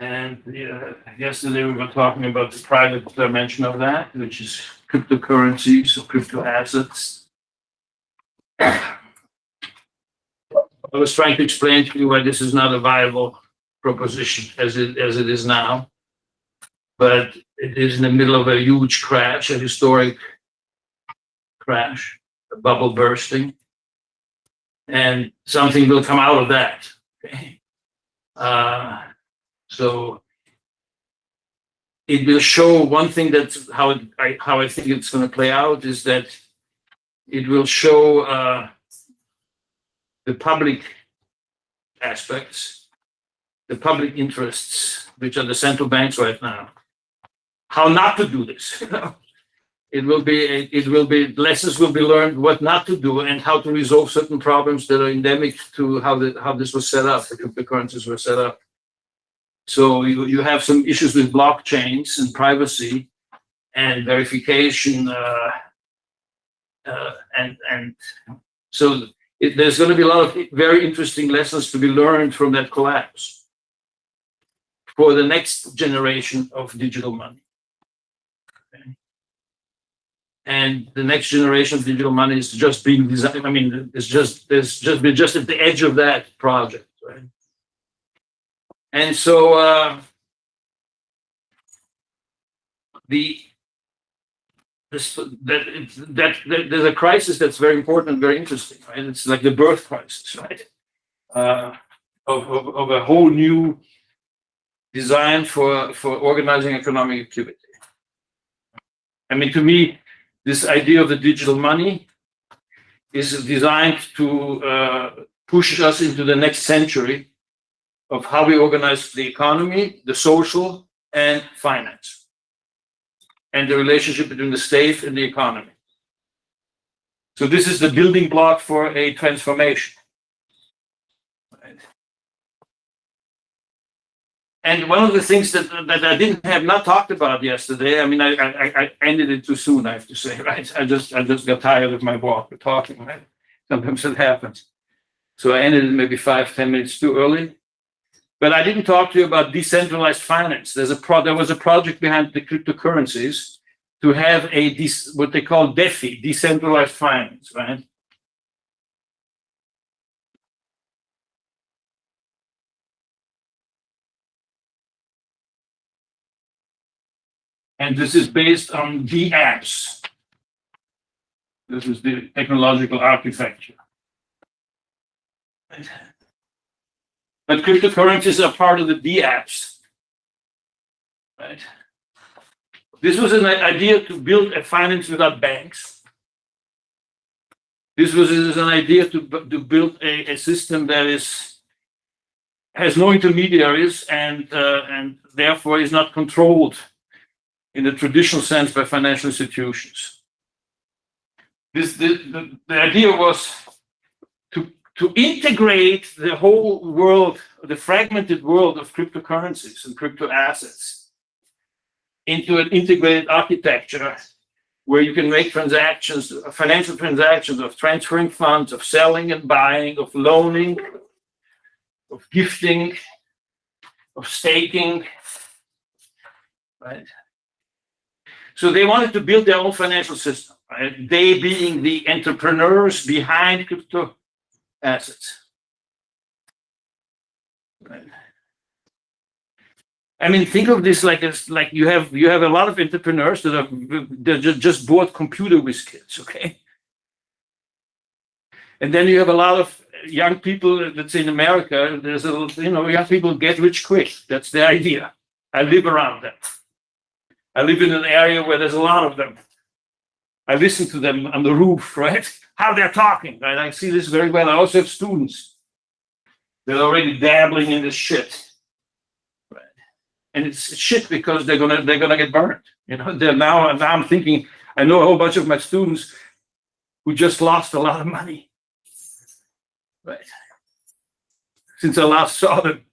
And yesterday we were talking about the private dimension of that, which is cryptocurrencies or crypto assets. I was trying to explain to you why this is not a viable proposition as it is now, but it is in the middle of a huge crash, a historic crash, a bubble bursting, and something will come out of that. Okay? So it will show one thing that's how I think it's going to play out is that it will show the public aspects, the public interests, which are the central banks right now, how not to do this. It will be lessons will be learned what not to do and how to resolve certain problems that are endemic to how this was set up, the cryptocurrencies were set up. So you have some issues with blockchains and privacy and verification, and so there's going to be a lot of very interesting lessons to be learned from that collapse for the next generation of digital money. Okay. And the next generation of digital money is just being designed. I mean, it's just at the edge of that project, right? And so there's a crisis that's very important, very interesting, right? It's like the birth crisis, right? Of a whole new design for organizing economic activity. I mean, to me, this idea of the digital money is designed to push us into the next century of how we organize the economy, the social, and finance, and the relationship between the state and the economy. So this is the building block for a transformation. Right. And one of the things that I didn't have not talked about yesterday, I mean, I ended it too soon, I have to say, right? I just got tired of my walk, talking, right? Sometimes it happens. So I ended it maybe 5-10 minutes too early. But I didn't talk to you about decentralized finance. There was a project behind the cryptocurrencies to have what they call DeFi, decentralized finance, right? And this is based on DApps. This is the technological architecture. But cryptocurrencies are part of the DApps, right? This was an idea to build a finance without banks. This was an idea to build a system that has no intermediaries and therefore is not controlled in the traditional sense by financial institutions. The idea was to integrate the whole world, the fragmented world of cryptocurrencies and crypto assets into an integrated architecture where you can make transactions, financial transactions of transferring funds, of selling and buying, of loaning, of gifting, of staking, right? So they wanted to build their own financial system, right? They being the entrepreneurs behind crypto assets. Right. I mean, think of this like you have a lot of entrepreneurs that just bought computer whiz kits, okay? And then you have a lot of young people that's in America. There's young people get rich quick. That's the idea. I live around that. I live in an area where there's a lot of them. I listen to them on the roof, right? How they're talking, right? I see this very well. I also have students that are already dabbling in this shit, right? And it's shit because they're gonna get burned. You know, now I'm thinking. I know a whole bunch of my students who just lost a lot of money, right? Since I last saw them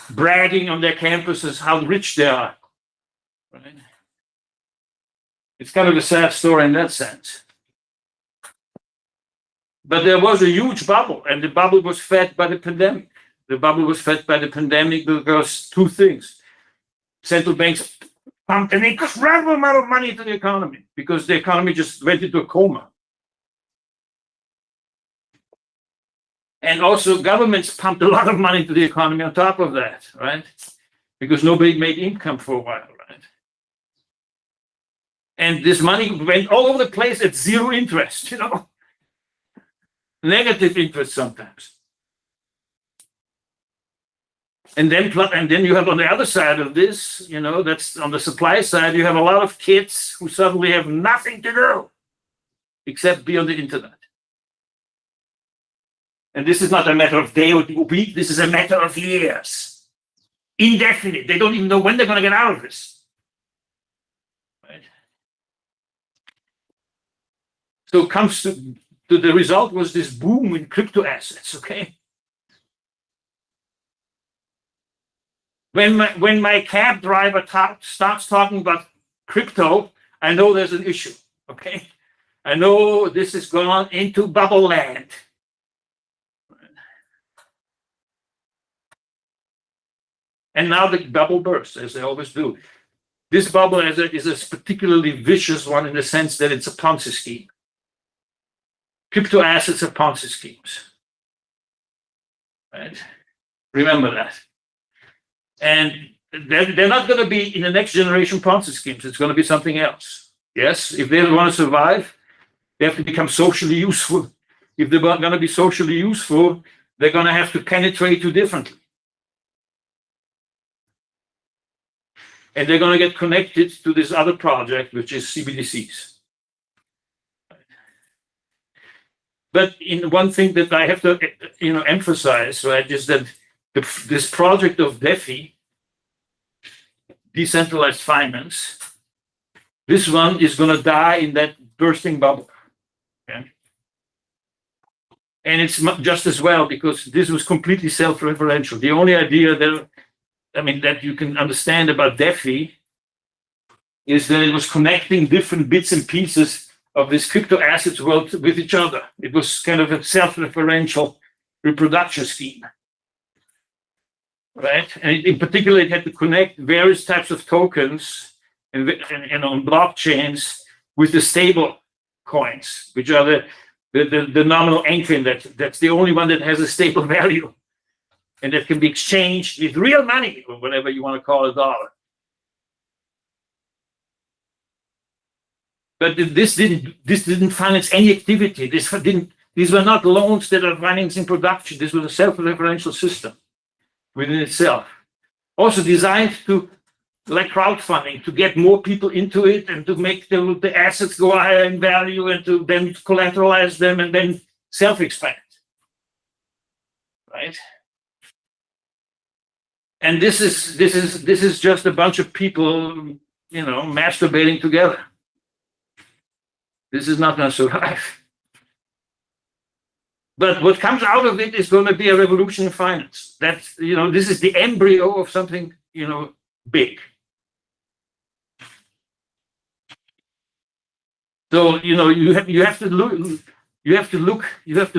bragging on their campuses how rich they are, right? It's kind of a sad story in that sense. But there was a huge bubble, and the bubble was fed by the pandemic. The bubble was fed by the pandemic because two things. Central banks pumped an incredible amount of money into the economy because the economy just went into a coma. And also governments pumped a lot of money into the economy on top of that, right? Because nobody made income for a while, right? And this money went all over the place at zero interest, negative interest sometimes. And then you have on the other side of this, that's on the supply side, you have a lot of kids who suddenly have nothing to do except be on the internet. And this is not a matter of day or week, this is a matter of years. Indefinite. They don't even know when they're going to get out of this. Right? So it comes to the result was this boom in crypto assets, okay? When my cab driver starts talking about crypto, I know there's an issue, okay? I know this has gone into bubble land. And now the bubble bursts, as they always do. This bubble is a particularly vicious one in the sense that it's a Ponzi scheme. Crypto assets are Ponzi schemes. Right? Remember that. And they're not going to be in the next generation Ponzi schemes. It's going to be something else. Yes, if they want to survive, they have to become socially useful. If they're going to be socially useful, they're going to have to penetrate you differently. And they're going to get connected to this other project, which is CBDCs. But in one thing that I have to, emphasize, right, is that this project of DeFi, decentralized finance, this one is going to die in that bursting bubble. Okay? And it's just as well because this was completely self-referential. The only idea that you can understand about DeFi is that it was connecting different bits and pieces of this crypto assets world with each other. It was kind of a self-referential reproduction scheme, right? And in particular, it had to connect various types of tokens and on blockchains with the stable coins, which are the nominal anchor in that. That's the only one that has a stable value. And that can be exchanged with real money, or whatever you want to call a dollar. But this didn't finance any activity. These were not loans that are financing production. This was a self-referential system within itself. Also designed to, like crowdfunding, to get more people into it and to make the assets go higher in value and to then collateralize them and then self-expand. Right? And this is just a bunch of people, masturbating together. This is not going to survive. But what comes out of it is going to be a revolution in finance. That's, this is the embryo of something, big. So, you have to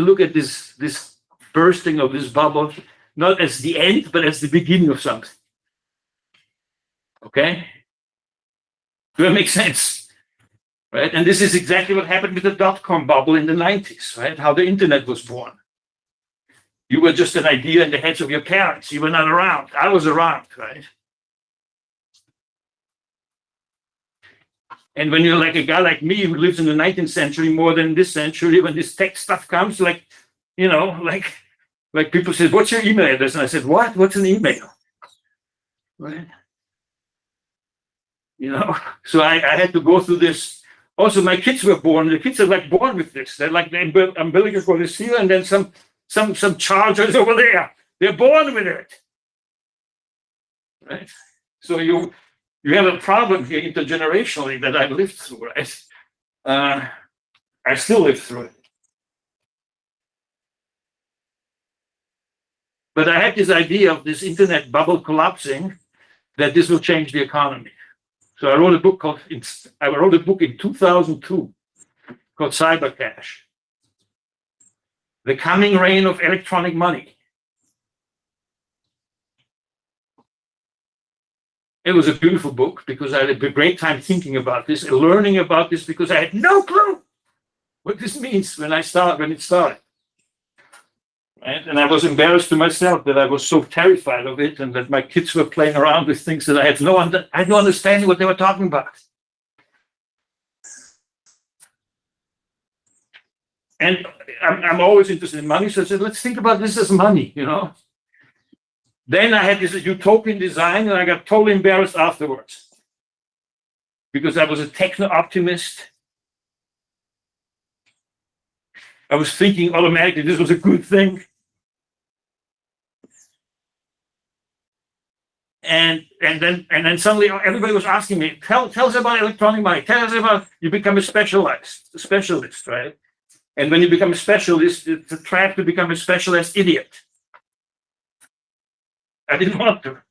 look at this bursting of this bubble not as the end, but as the beginning of something. Okay? Does that make sense? Right? And this is exactly what happened with the dot-com bubble in the 90s, right? How the internet was born. You were just an idea in the heads of your parents. You were not around. I was around, right? And when you're like a guy like me who lives in the 19th century more than this century, when this tech stuff comes, like people said, what's your email address? And I said, what? What's an email? Right? So I had to go through this. Also, my kids were born. The kids are like born with this. They're like the umbilical cord is here, and then some chargers over there. They're born with it. Right? So you have a problem here intergenerationally that I've lived through, right? I still live through it. But I had this idea of this internet bubble collapsing, that this will change the economy. So I wrote a book in 2002 called Cyber Cash: The Coming Reign of Electronic Money. It was a beautiful book because I had a great time thinking about this, learning about this, because I had no clue what this means when it started. Right? And I was embarrassed to myself that I was so terrified of it, and that my kids were playing around with things that I had no understanding what they were talking about. And I'm always interested in money, so I said, let's think about this as money, Then I had this utopian design, and I got totally embarrassed afterwards because I was a techno-optimist. I was thinking automatically this was a good thing. And then suddenly everybody was asking me, tell us about electronic money. Tell us about, you become a specialist, right? And when you become a specialist, it's a trap to become a specialist idiot. I didn't want to.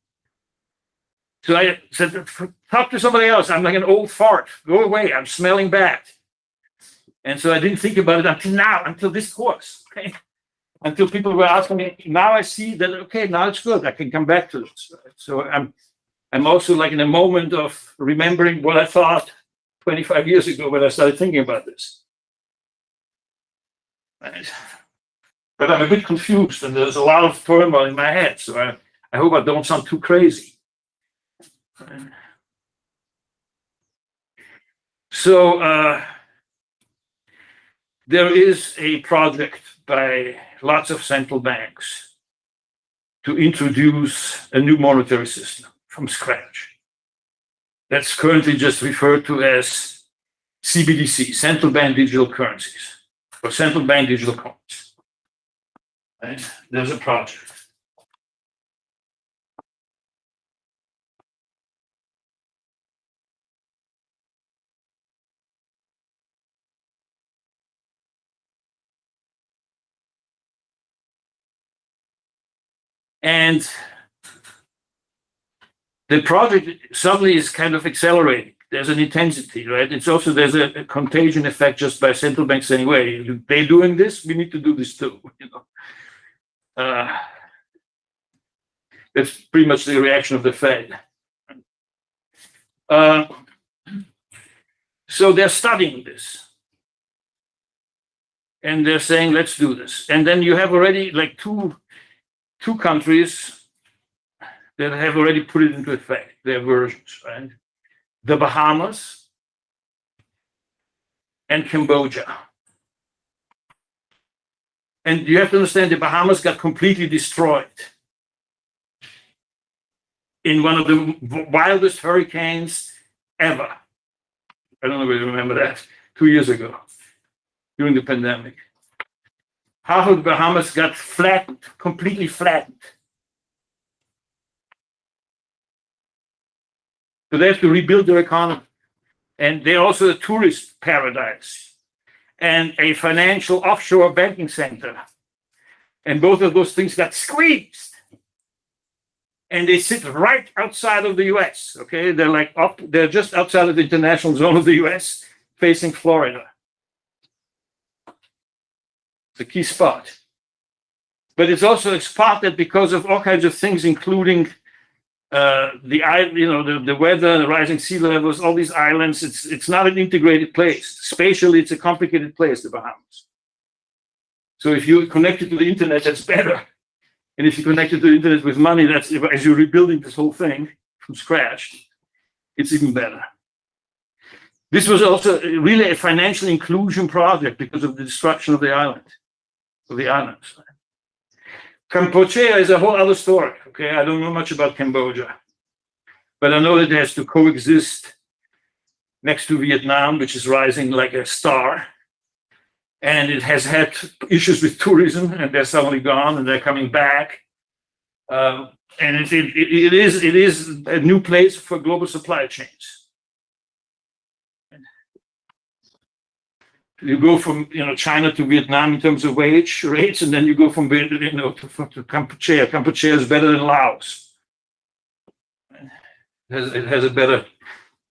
So I said, talk to somebody else. I'm like an old fart. Go away. I'm smelling bad. And so I didn't think about it until now, until this course. Okay? Until people were asking me, now I see that, okay, now it's good. I can come back to this. So I'm also like in a moment of remembering what I thought 25 years ago when I started thinking about this. But I'm a bit confused, and there's a lot of turmoil in my head. So I hope I don't sound too crazy. So there is a project by lots of central banks to introduce a new monetary system from scratch. That's currently just referred to as CBDC, central bank digital currencies, or central bank digital coins. Right? There's a project. And the project suddenly is kind of accelerating. There's an intensity, right? There's a contagion effect just by central banks saying, wait, they're doing this, we need to do this too. That's pretty much the reaction of the Fed. So they're studying this. And they're saying, let's do this. And then you have already like two countries that have already put it into effect, their versions, right? The Bahamas and Cambodia. And you have to understand, the Bahamas got completely destroyed in one of the wildest hurricanes ever. I don't know if you remember that, 2 years ago, during the pandemic. Half of the Bahamas got flattened, completely flattened. So they have to rebuild their economy. And they're also a tourist paradise and a financial offshore banking center. And both of those things got squeezed. And they sit right outside of the US, okay? They're just outside of the international zone of the US, facing Florida. It's a key spot. But it's also a spot that, because of all kinds of things, including the weather, the rising sea levels, all these islands, it's not an integrated place. Spatially, it's a complicated place, the Bahamas. So if you connect it to the internet, that's better. And if you connect it to the internet with money, that's, as you're rebuilding this whole thing from scratch, it's even better. This was also really a financial inclusion project because of the destruction of the islands. Cambodia is a whole other story. Okay, I don't know much about Cambodia, but I know that it has to coexist next to Vietnam, which is rising like a star, and it has had issues with tourism, and they're suddenly gone, and they're coming back, and it is a new place for global supply chains. You go from China to Vietnam in terms of wage rates, and then you go from to Cambodia. Cambodia is better than Laos. It has a better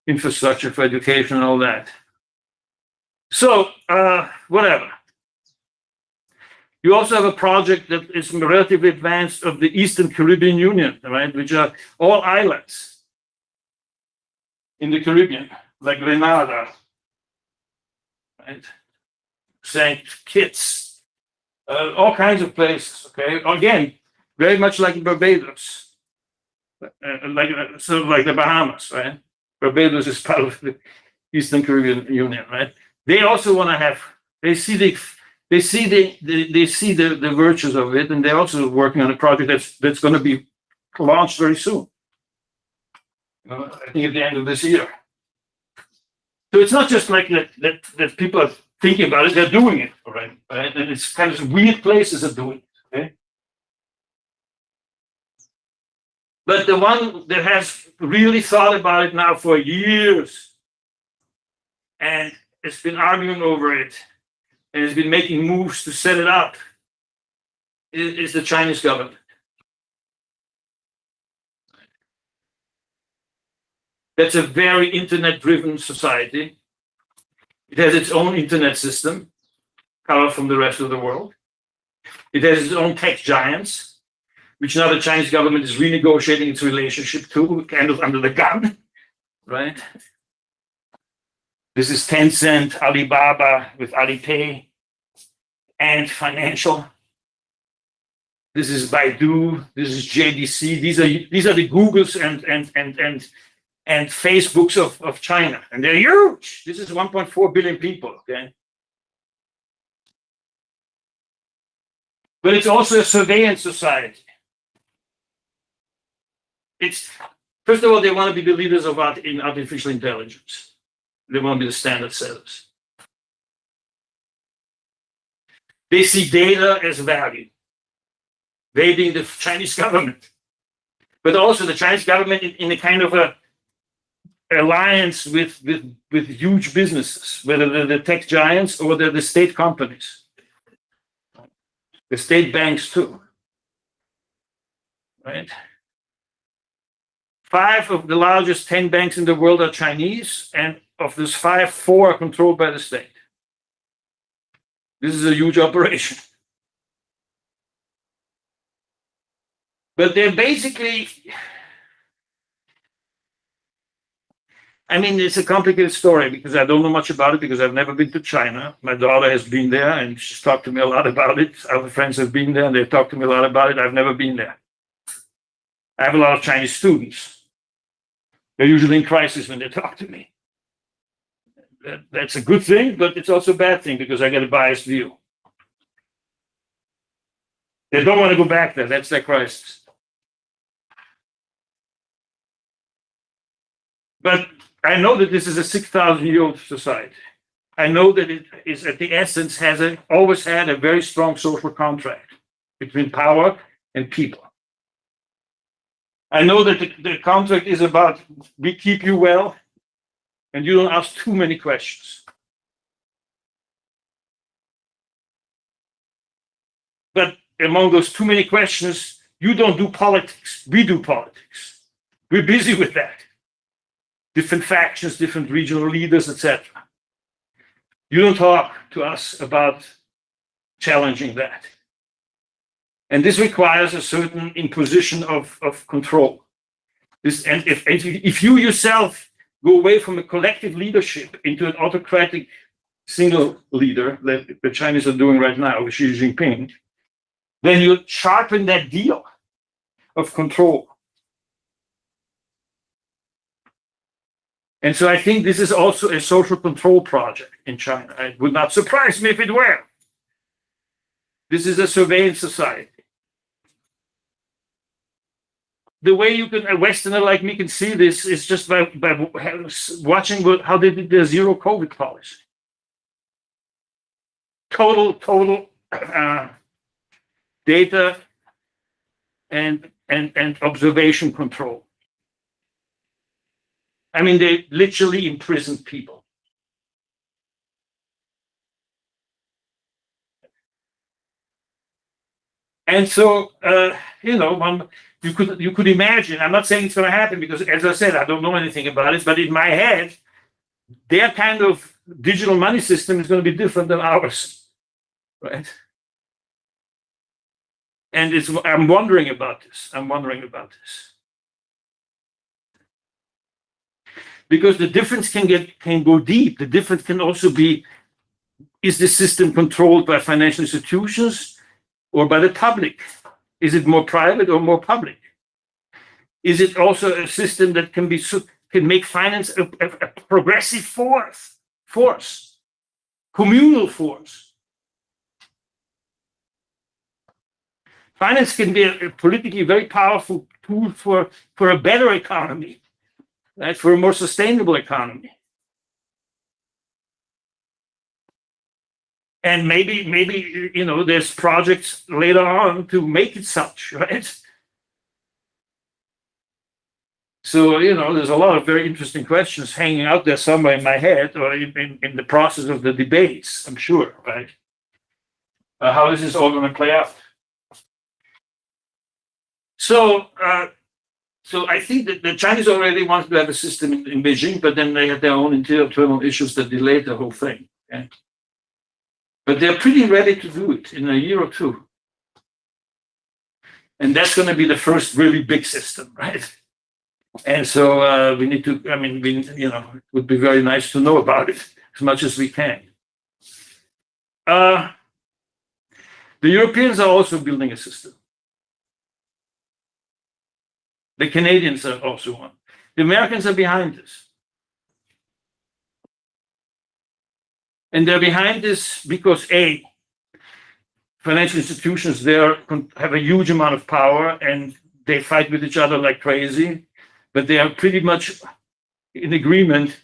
infrastructure for education and all that. So whatever. You also have a project that is relatively advanced of the Eastern Caribbean Union, right, which are all islands. in the Caribbean, like Grenada, right? St. Kitts, all kinds of places. Okay, again, very much like Barbados, sort of like the Bahamas, right? Barbados is part of the Eastern Caribbean Union, right? They also want to have. They see the virtues of it, and they're also working on a project that's going to be launched very soon. I think at the end of this year. So it's not just like that people are thinking about it; they're doing it already, right? And it's kind of weird places are doing it. Okay? But the one that has really thought about it now for years and has been arguing over it and has been making moves to set it up is the Chinese government. That's a very internet-driven society. It has its own internet system, cut off from the rest of the world. It has its own tech giants, which now the Chinese government is renegotiating its relationship to, kind of under the gun, right? This is Tencent, Alibaba with Alipay, and financial. This is Baidu. This is JDC. These are the Googles and Facebooks of China, and they're huge. This is 1.4 billion people. Okay, but it's also a surveillance society. It's first of all, they want to be the leaders of in artificial intelligence. They want to be the standard setters. They see data as value. They being the Chinese government, but also the Chinese government in a kind of a alliance with huge businesses, whether they're the tech giants or they're the state companies, the state banks too, right? 5 of the largest 10 banks in the world are Chinese, and of those 5, 4 are controlled by the state. This is a huge operation. But they're basically, I mean, it's a complicated story because I don't know much about it because I've never been to China. My daughter has been there and she's talked to me a lot about it. Other friends have been there and they've talked to me a lot about it. I've never been there. I have a lot of Chinese students. They're usually in crisis when they talk to me. That's a good thing, but it's also a bad thing because I get a biased view. They don't want to go back there. That's their crisis. But I know that this is a 6,000-year-old society. I know that it is, at the essence, always had a very strong social contract between power and people. I know that the contract is about we keep you well, and you don't ask too many questions. But among those too many questions, you don't do politics. We do politics. We're busy with that. Different factions, different regional leaders, etc. You don't talk to us about challenging that. And this requires a certain imposition of control. And if you yourself go away from a collective leadership into an autocratic single leader, that the Chinese are doing right now with Xi Jinping, then you sharpen that deal of control. And so I think this is also a social control project in China. It would not surprise me if it were. This is a surveillance society. The way a Westerner like me can see this is just by watching how they did their zero COVID policy. Total data and observation control. I mean, they literally imprisoned people. And so, you could imagine, I'm not saying it's going to happen because, as I said, I don't know anything about it, but in my head, their kind of digital money system is going to be different than ours, right? And I'm wondering about this. because the difference can go deep. The difference can also be, is the system controlled by financial institutions or by the public? Is it more private or more public? Is it also a system that can make finance a progressive force, communal force? Finance can be a politically very powerful tool for a better economy, right? For a more sustainable economy. And maybe there's projects later on to make it such, right? So, there's a lot of very interesting questions hanging out there somewhere in my head or in the process of the debates, I'm sure, right? How is this all going to play out? So I think that the Chinese already wanted to have a system in Beijing, but then they had their own internal issues that delayed the whole thing. Okay? But they're pretty ready to do it in a year or two. And that's going to be the first really big system, right? And so we need to, it would be very nice to know about it as much as we can. The Europeans are also building a system. The Canadians are also one. The Americans are behind this. And they're behind this because financial institutions there have a huge amount of power and they fight with each other like crazy, but they are pretty much in agreement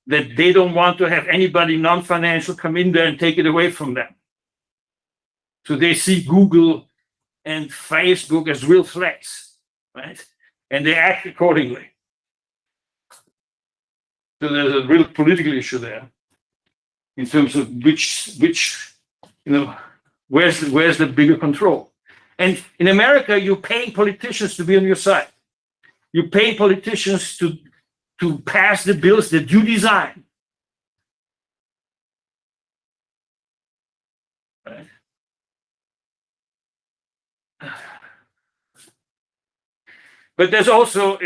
that they don't want to have anybody non-financial come in there and take it away from them. So they see Google and Facebook as real threats, right? And they act accordingly. So there's a real political issue there in terms of where's the bigger control. And in America, you pay politicians to be on your side. You pay politicians to pass the bills that you design. Right? But there's also,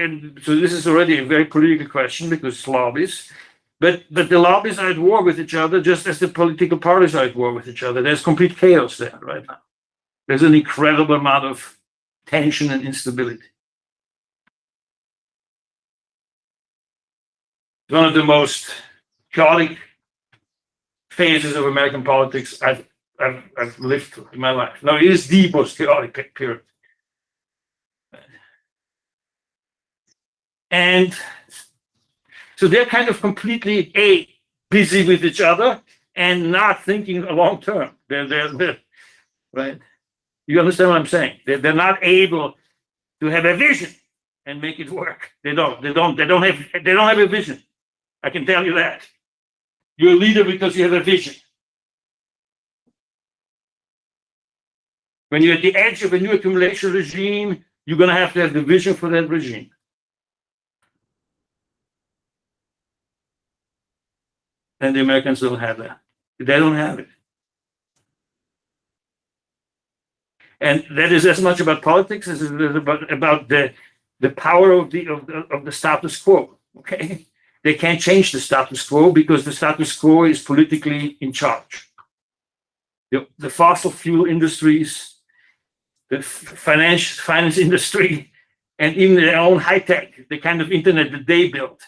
so this is already a very political question because it's lobbies, but the lobbies are at war with each other just as the political parties are at war with each other. There's complete chaos there right now. There's an incredible amount of tension and instability. One of the most chaotic phases of American politics I've lived through in my life. No, it is the most chaotic period. And so they're kind of completely busy with each other and not thinking long term. They're right. You understand what I'm saying? They're not able to have a vision and make it work. They don't have a vision. I can tell you that. You're a leader because you have a vision. When you're at the edge of a new accumulation regime, you're going to have the vision for that regime. And the Americans don't have that. They don't have it. And that is as much about politics as it is about the power of the status quo. Okay, they can't change the status quo because the status quo is politically in charge. The fossil fuel industries, the finance industry, and even their own high tech, the kind of internet that they built.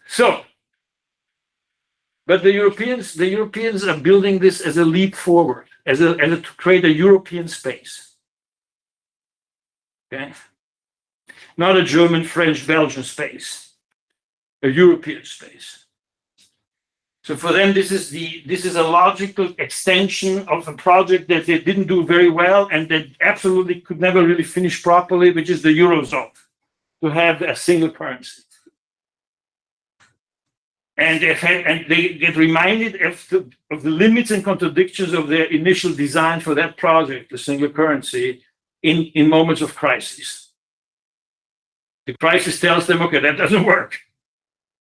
So, but the Europeans are building this as a leap forward, as to create a European space. Okay, not a German, French, Belgian space, a European space. So for them, this is a logical extension of a project that they didn't do very well and that absolutely could never really finish properly, which is the Eurozone, to have a single currency. And they get reminded of the limits and contradictions of their initial design for that project, the single currency, in moments of crisis. The crisis tells them, okay, that doesn't work.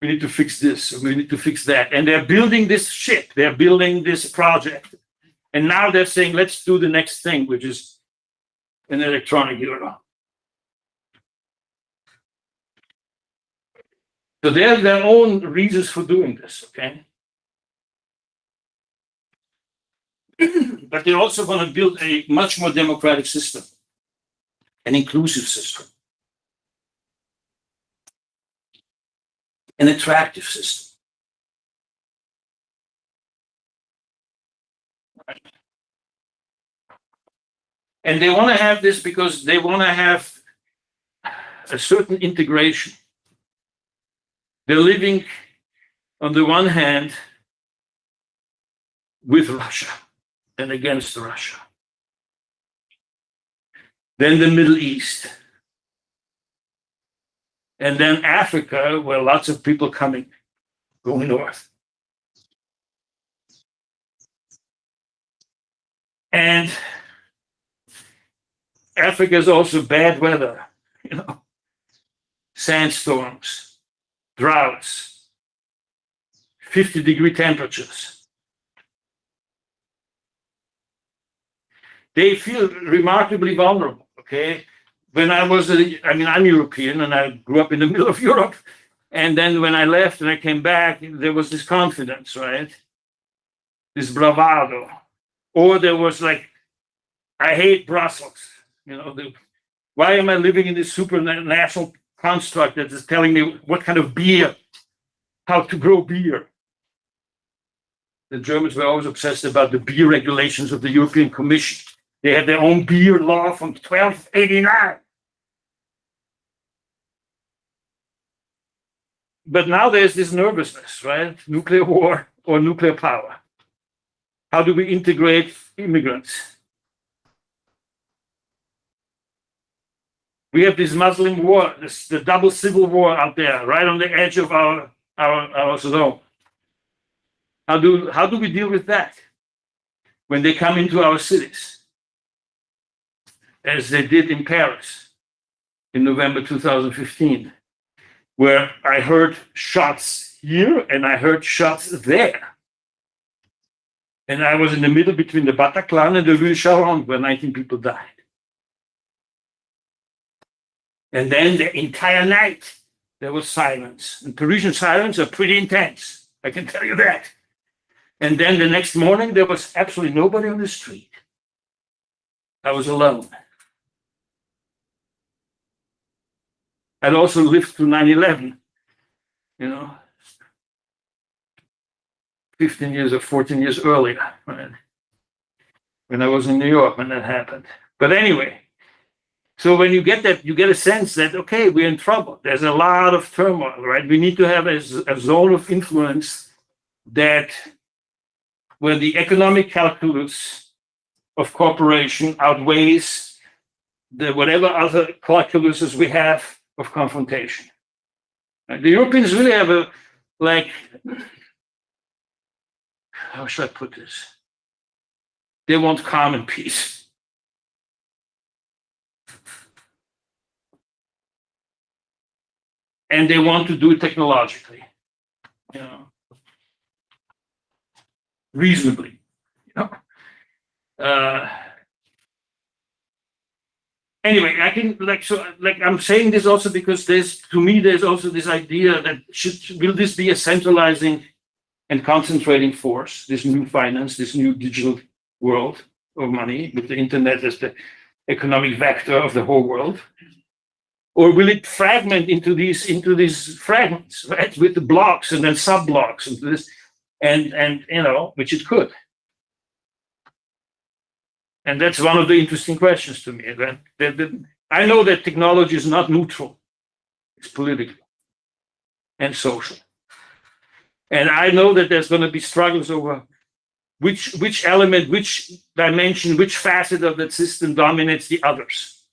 We need to fix this, we need to fix that. And they're building this ship, they're building this project. And now they're saying, let's do the next thing, which is an electronic euro. So they have their own reasons for doing this, okay? But they're also going to build a much more democratic system, an inclusive system, an attractive system. And they want to have this because they want to have a certain integration. They're living, on the one hand, with Russia and against Russia. Then the Middle East. And then Africa, where lots of people going north. And Africa is also bad weather, sandstorms, droughts, 50-degree temperatures. They feel remarkably vulnerable, okay? When I'm European and I grew up in the middle of Europe. And then when I left and I came back, there was this confidence, right? This bravado. Or there was like, I hate Brussels. Why am I living in this supranational construct that is telling me what kind of beer, how to grow beer? The Germans were always obsessed about the beer regulations of the European Commission. They had their own beer law from 1289. But now there's this nervousness, right? Nuclear war or nuclear power. How do we integrate immigrants? We have this Muslim war, the double civil war out there, right on the edge of our zone. How do we deal with that when they come into our cities, as they did in Paris in November 2015, where I heard shots here and I heard shots there. And I was in the middle between the Bataclan and the Rue Charonne, where 19 people died. And then the entire night, there was silence. And Parisian silence are pretty intense, I can tell you that. And then the next morning, there was absolutely nobody on the street. I was alone. I'd also lived through 9/11, 15 years or 14 years earlier, right? When I was in New York when that happened. But anyway, so when you get that, you get a sense that, okay, we're in trouble. There's a lot of turmoil, right? We need to have a zone of influence that where the economic calculus of cooperation outweighs the whatever other calculuses we have of confrontation. The Europeans really have how should I put this? They want calm and peace. And they want to do it technologically, reasonably, Anyway, I can I'm saying this also because there's also this idea that will this be a centralizing and concentrating force, this new finance, this new digital world of money with the internet as the economic vector of the whole world? Or will it fragment into these fragments, right? With the blocks and then sub-blocks and this, and which it could. And that's one of the interesting questions to me. That I know that technology is not neutral; it's political and social. And I know that there's going to be struggles over which element, which dimension, which facet of that system dominates the others.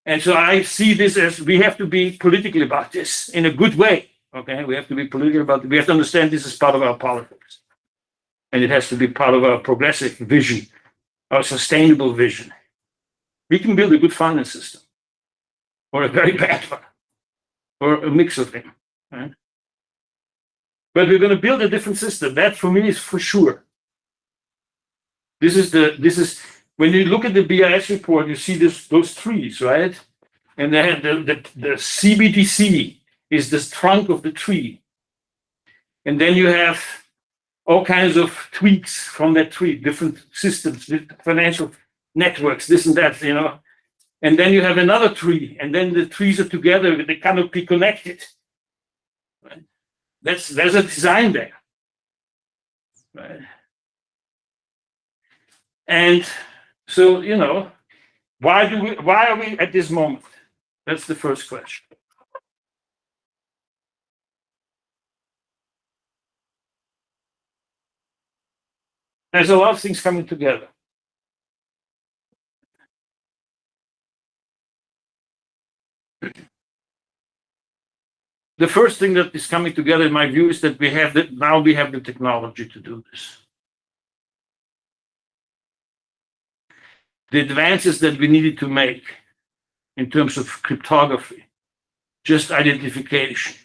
And so I see this as we have to be political about this in a good way. Okay, we have to be political about it. We have to understand this is part of our politics. And it has to be part of our progressive vision, our sustainable vision. We can build a good finance system, or a very bad one, or a mix of them. Right? But we're going to build a different system. That for me is for sure. This is when you look at the BIS report, you see those trees, right? And then the CBDC is the trunk of the tree. And then you have all kinds of tweaks from that tree, different systems, financial networks, this and that, And then you have another tree, and then the trees are together, they cannot be connected. Right? There's a design there. Right? And so, why are we at this moment? That's the first question. There's a lot of things coming together. The first thing that is coming together, in my view, is that we have the technology to do this. The advances that we needed to make in terms of cryptography, just identification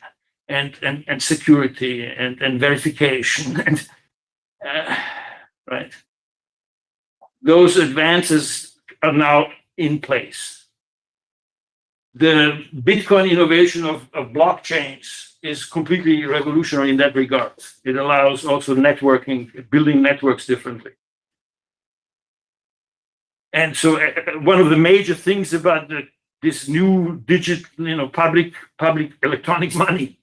and security and verification, and right, those advances are now in place. The Bitcoin innovation of blockchains is completely revolutionary in that regard. It allows also networking, building networks differently. And so one of the major things about this new digital, public electronic money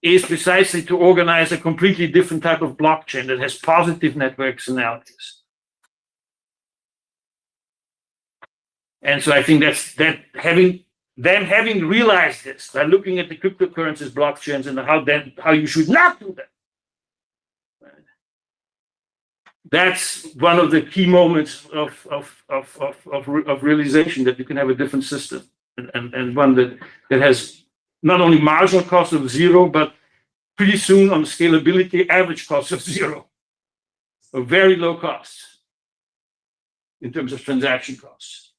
is precisely to organize a completely different type of blockchain that has positive network externalities. And so I think that having realized this, by looking at the cryptocurrencies, blockchains, and how you should not do that. That's one of the key moments of realization, that you can have a different system, and one that has not only marginal cost of zero, but pretty soon on scalability, average cost of zero, or very low costs in terms of transaction costs.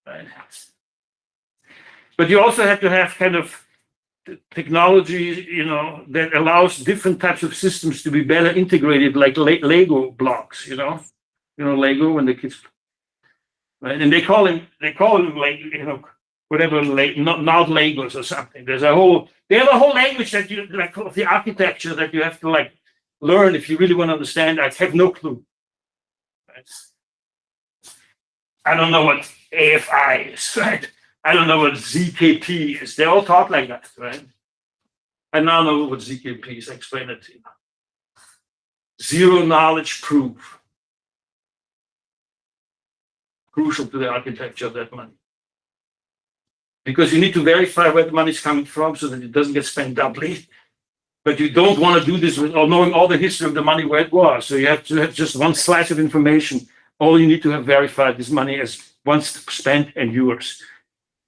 Right? But you also have to have kind of technology, that allows different types of systems to be better integrated, like Lego blocks, Lego, when the kids, right? And they call them like, whatever, not Legos or something. They have a whole language that you like of the architecture that you have to like learn if you really want to understand. I have no clue. Right? I don't know what AFI is, right? I don't know what ZKP is. They all talk like that, right? I now know what ZKP is. I explain it to you. Zero knowledge proof. Crucial to the architecture of that money. Because you need to verify where the money is coming from so that it doesn't get spent doubly. But you don't want to do this without knowing all the history of the money, where it was. So you have to have just one slice of information. All you need to have verified this money as once spent and yours.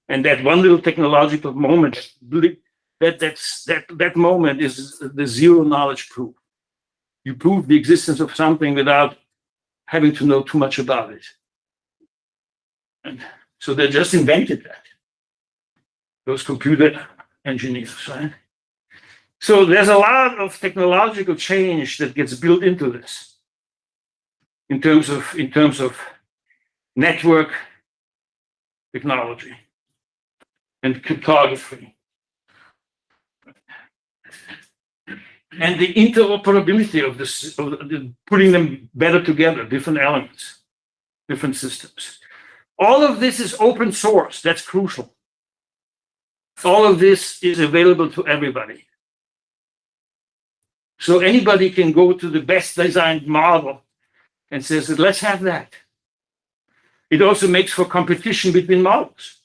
And that one little technological moment, that moment is the zero knowledge proof. You prove the existence of something without having to know too much about it. And so they just invented that, those computer engineers, right? So there's a lot of technological change that gets built into this in terms of network technology and cryptography, and the interoperability of this, putting them better together, different elements, different systems. All of this is open source. That's crucial. All of this is available to everybody. So anybody can go to the best designed model and says, let's have that. It also makes for competition between models.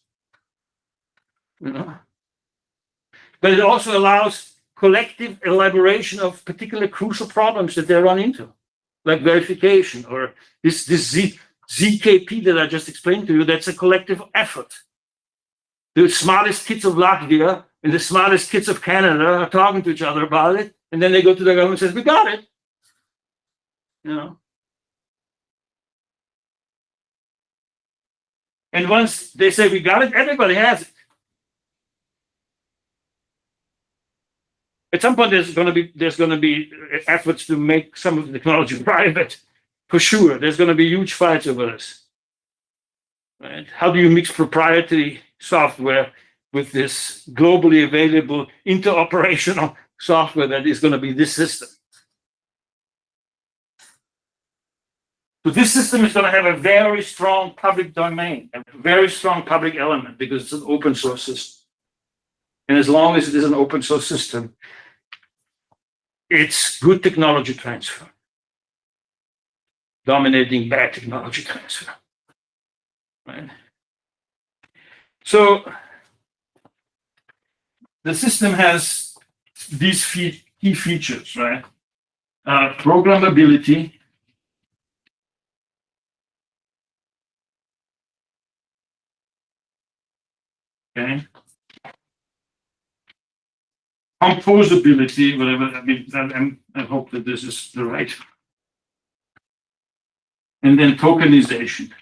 But it also allows collective elaboration of particular crucial problems that they run into, like verification, or this ZKP that I just explained to you. That's a collective effort. The smartest kids of Latvia and the smartest kids of Canada are talking to each other about it, and then they go to the government and says, we got it. And once they say we got it, everybody has it. At some point, there's going to be efforts to make some of the technology private, for sure. There's going to be huge fights over this. right? How do you mix proprietary software with this globally available interoperational software that is going to be this system? So this system is going to have a very strong public domain, a very strong public element, because it's an open source system. And as long as it is an open source system, it's good technology transfer, dominating bad technology transfer, right? So the system has these key features, right? Programmability, okay? Composability, whatever. I mean, I hope that this is the right. And then tokenization.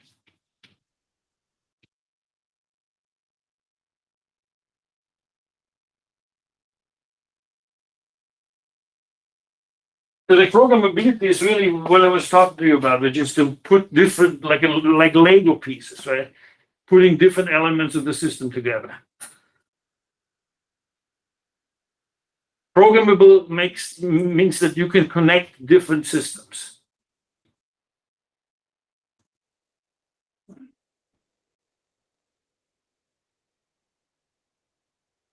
So the programmability is really what I was talking to you about, which is to put different, like Lego pieces, right? Putting different elements of the system together. Programmable means that you can connect different systems.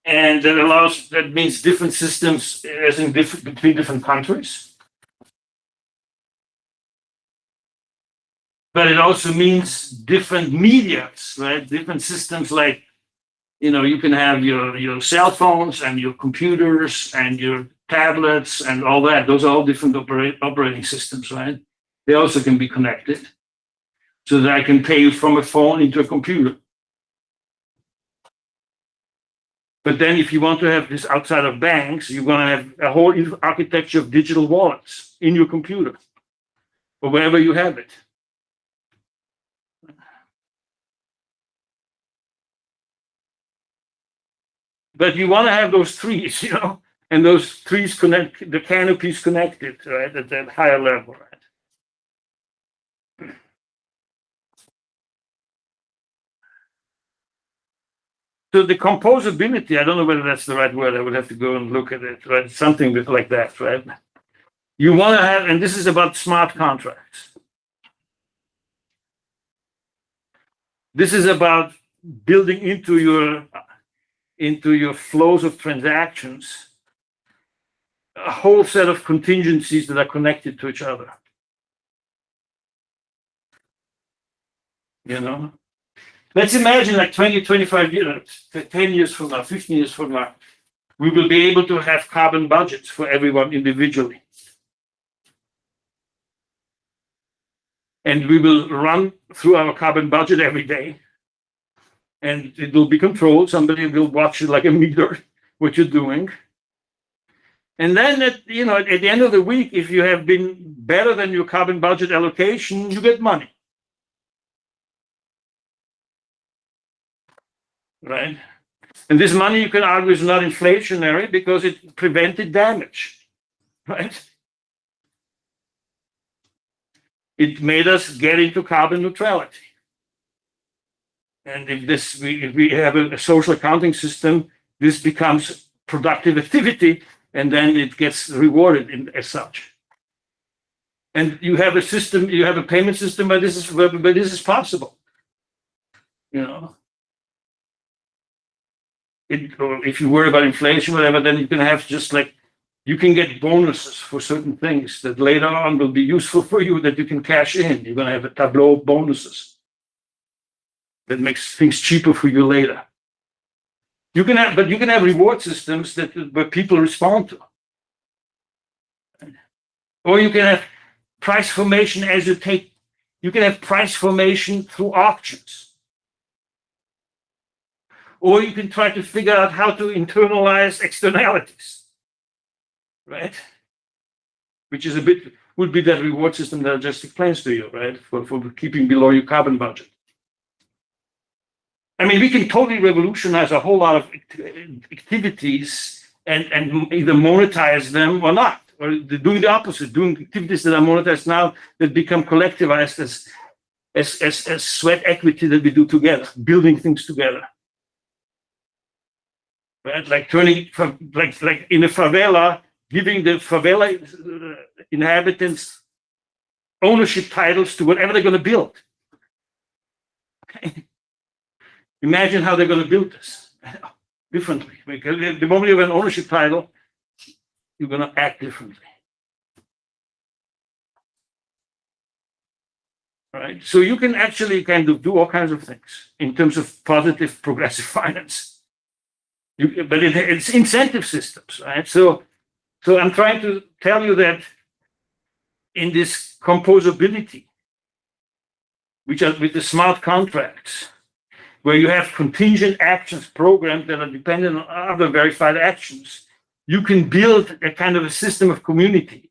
And that means different systems as in between different countries. But it also means different medias, right? Different systems, like, you can have your cell phones and your computers and your tablets and all that. Those are all different operating systems, right? They also can be connected so that I can pay from a phone into a computer. But then if you want to have this outside of banks, you're going to have a whole architecture of digital wallets in your computer or wherever you have it. But you want to have those trees, and those trees connect, the canopies connected, right, at that higher level, right? So the composability, I don't know whether that's the right word. I would have to go and look at it, right? Something like that, right? You want to have, and this is about smart contracts. This is about building into your flows of transactions a whole set of contingencies that are connected to each other. Let's imagine like 20, 25 years, 10 years from now, 15 years from now, we will be able to have carbon budgets for everyone individually. And we will run through our carbon budget every day. And it will be controlled. Somebody will watch it like a meter, what you're doing. And then at the end of the week, if you have been better than your carbon budget allocation, you get money. Right? And this money, you can argue, is not inflationary because it prevented damage. Right? It made us get into carbon neutrality. And if we have a social accounting system, this becomes productive activity, and then it gets rewarded as such. And you have a system, you have a payment system where this is possible. If you worry about inflation, whatever, then you can have you can get bonuses for certain things that later on will be useful for you that you can cash in. You're going to have a tableau of bonuses that makes things cheaper for you later. You can have reward systems where people respond to. Or you can have price formation you can have price formation through auctions. Or you can try to figure out how to internalize externalities, right? Which is would be that reward system that I just explained to you, right? For keeping below your carbon budget. I mean, we can totally revolutionize a whole lot of activities and either monetize them or not, or doing the opposite, doing activities that are monetized now that become collectivized as sweat equity that we do together, building things together. Right? Like turning from like in a favela, giving the favela inhabitants ownership titles to whatever they're going to build. Okay. Imagine how they're going to build this differently. Because the moment you have an ownership title, you're going to act differently. Right? So you can actually kind of do all kinds of things in terms of positive progressive finance. But it's incentive systems, right? So I'm trying to tell you that in this composability, which are with the smart contracts, where you have contingent actions programmed that are dependent on other verified actions, you can build a kind of a system of community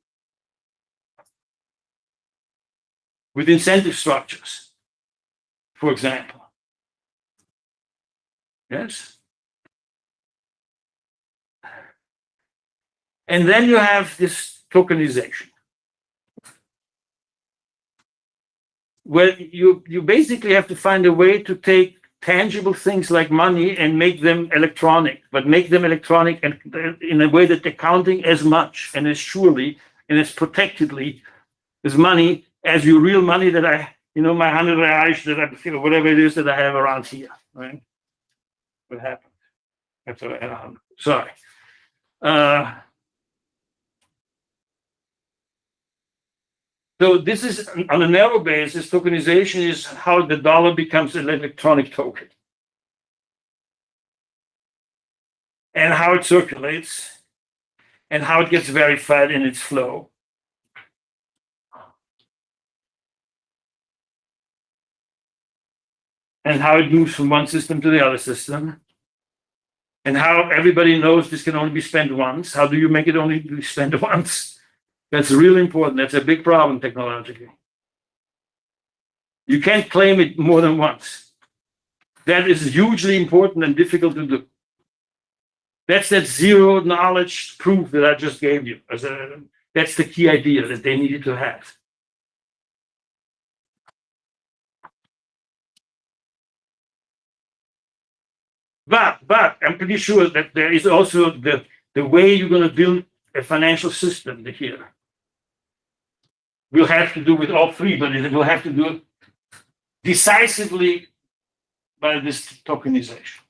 with incentive structures, for example. Yes? And then you have this tokenization, where you basically have to find a way to take tangible things like money and make them electronic, but make them electronic and in a way that they're counting as much and as surely and as protectedly as money as your real money that my 100 reais that I, whatever it is that I have around here, right? What happened? That's what I had. Sorry. So this is on a narrow basis, tokenization is how the dollar becomes an electronic token and how it circulates and how it gets verified in its flow. And how it moves from one system to the other system. And how everybody knows this can only be spent once. How do you make it only be spent once? That's really important. That's a big problem technologically. You can't claim it more than once. That is hugely important and difficult to do. That's that zero knowledge proof that I just gave you. That's the key idea that they needed to have. But I'm pretty sure that there is also the way you're going to build a financial system here. We'll have to do with all three, but it will have to do it decisively by this tokenization.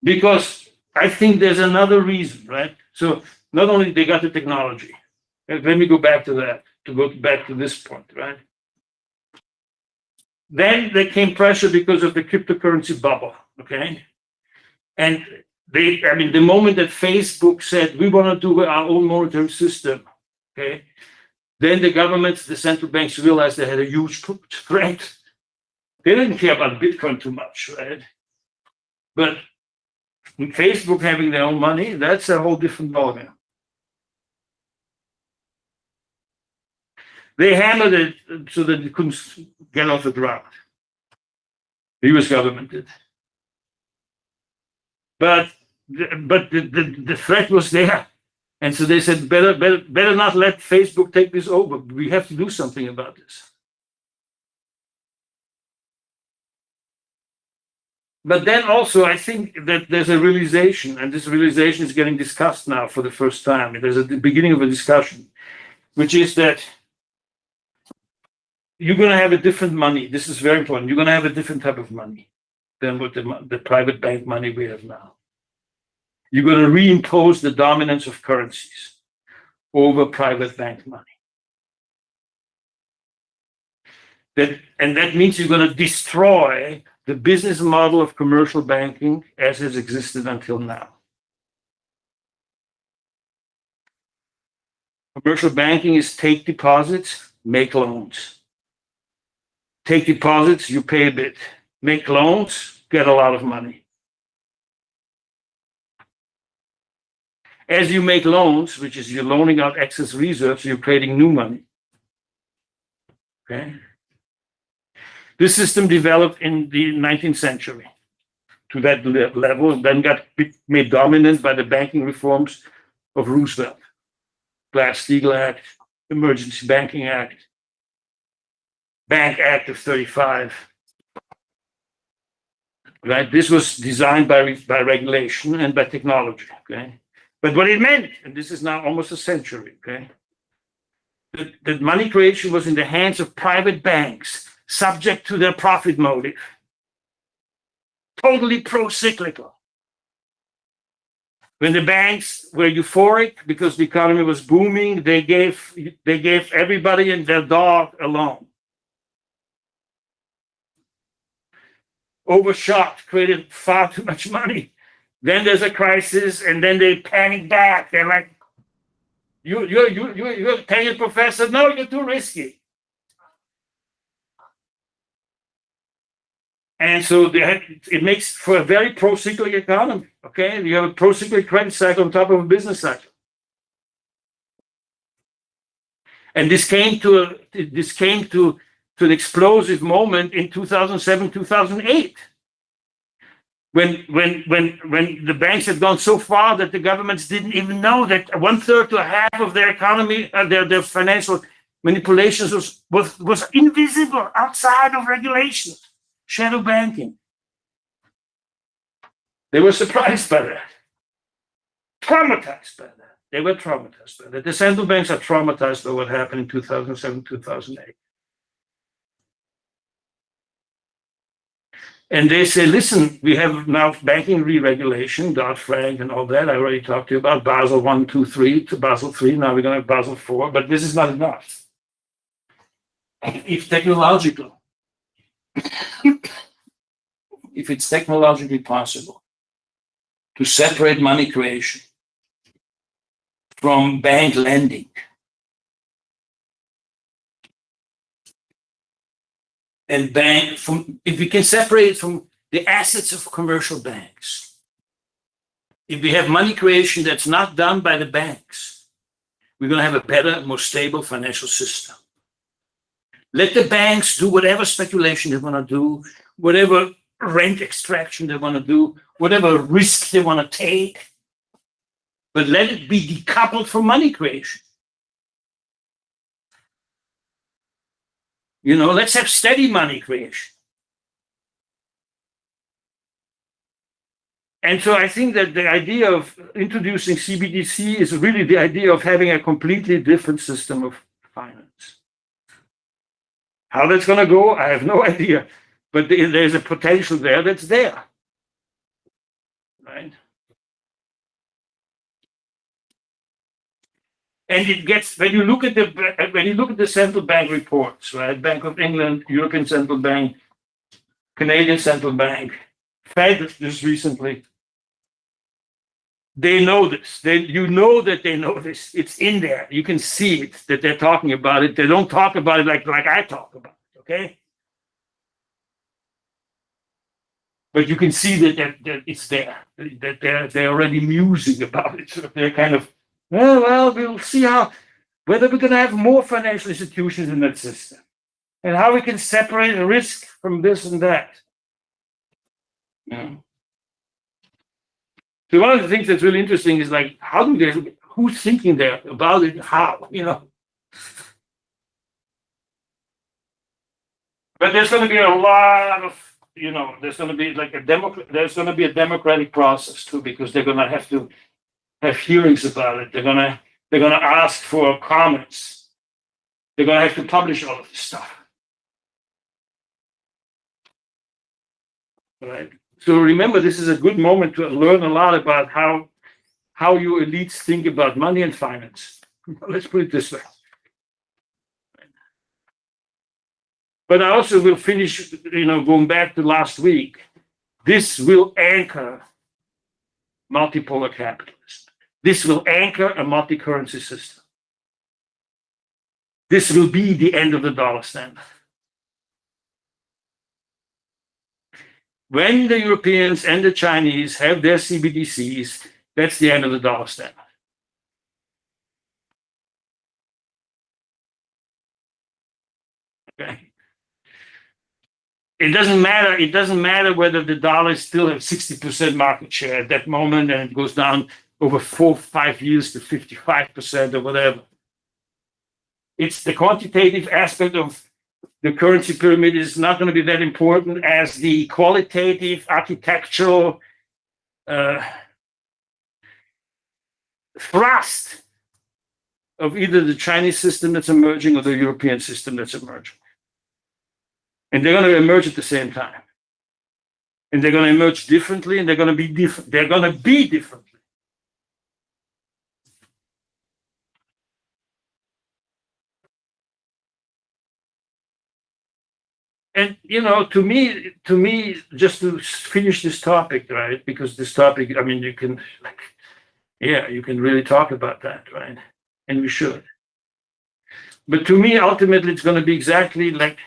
Because I think there's another reason, right? So not only they got the technology, let me go back to that, to go back to this point, right? Then there came pressure because of the cryptocurrency bubble, okay? And the moment that Facebook said, we want to do our own monetary system, okay? Then the governments, the central banks realized they had a huge threat. They didn't care about Bitcoin too much, right? But Facebook having their own money, that's a whole different ballgame. They hammered it so that it couldn't get off the ground. The US government did. But the threat was there. And so they said, better not let Facebook take this over. We have to do something about this. But then also, I think that there's a realization, and this realization is getting discussed now for the first time. There's the beginning of a discussion, which is that you're going to have a different money. This is very important. You're going to have a different type of money than what the private bank money we have now. You're going to reimpose the dominance of currencies over private bank money. And that means you're going to destroy the business model of commercial banking as has existed until now. Commercial banking is take deposits, make loans. Take deposits, you pay a bit. Make loans, get a lot of money. As you make loans, which is you're loaning out excess reserves, you're creating new money. Okay? This system developed in the 19th century to that level, and then got made dominant by the banking reforms of Roosevelt, Glass-Steagall Act, Emergency Banking Act, Bank Act of 35. Right? This was designed by regulation and by technology. Okay. But what it meant, and this is now almost a century, okay, that money creation was in the hands of private banks, subject to their profit motive, totally pro-cyclical. When the banks were euphoric because the economy was booming, they gave everybody and their dog a loan. Overshot, created far too much money. Then there's a crisis, and then they panic back. They're like, you're a tenured professor. No, you're too risky. And so it makes for a very pro-cyclical economy. Okay, you have a pro-cyclical credit cycle on top of a business cycle. And this came to an explosive moment in 2007, 2008. When the banks had gone so far that the governments didn't even know that 1/3 to a half of their economy, their financial manipulations was invisible outside of regulations, shadow banking. They were surprised by that, traumatized by that. They were traumatized by that. The central banks are traumatized by what happened in 2007, 2008. And they say, listen, we have now banking re-regulation, Dodd-Frank and all that. I already talked to you about Basel 1, 2, 3 to Basel 3. Now we're going to have Basel 4, but this is not enough. If it's technologically possible to separate money creation from bank lending, and if we can separate it from the assets of commercial banks, if we have money creation that's not done by the banks, we're going to have a better, more stable financial system. Let the banks do whatever speculation they want to do, whatever rent extraction they want to do, whatever risk they want to take, but let it be decoupled from money creation. Let's have steady money creation. And so I think that the idea of introducing CBDC is really the idea of having a completely different system of finance. How that's going to go, I have no idea. But there's a potential there that's there. Right? And it gets, when you look at the central bank reports, right? Bank of England, European Central Bank, Canadian Central Bank, Fed just recently, they know this. You know that they know this. It's in there. You can see it, that they're talking about it. They don't talk about it like I talk about it, okay? But you can see that it's there, that they're already musing about it. So they're kind of, well, we'll see whether we're going to have more financial institutions in that system and how we can separate the risk from this and that. Yeah. So one of the things that's really interesting is like, who's thinking there about it? How, But there's going to be a lot of, there's going to be there's going to be a democratic process too, because they're going to have to have hearings about it. They're going to ask for comments. They're going to have to publish all of this stuff. Right. So remember, this is a good moment to learn a lot about how you elites think about money and finance. Let's put it this way. But I also will finish, going back to last week. This will anchor multipolar capitalism. This will anchor a multi-currency system. This will be the end of the dollar standard. When the Europeans and the Chinese have their CBDCs, that's the end of the dollar standard. Okay. It doesn't matter whether the dollar still has 60% market share at that moment and it goes down over 4 or 5 years to 55% or whatever. It's the quantitative aspect of the currency pyramid is not going to be that important as the qualitative architectural thrust of either the Chinese system that's emerging or the European system that's emerging. And they're going to emerge at the same time. And they're going to emerge differently, and they're going to be different. They're going to be differently. And to me, just to finish this topic, right? Because this topic, I mean, you can really talk about that, right? And we should. But to me, ultimately, it's going to be exactly like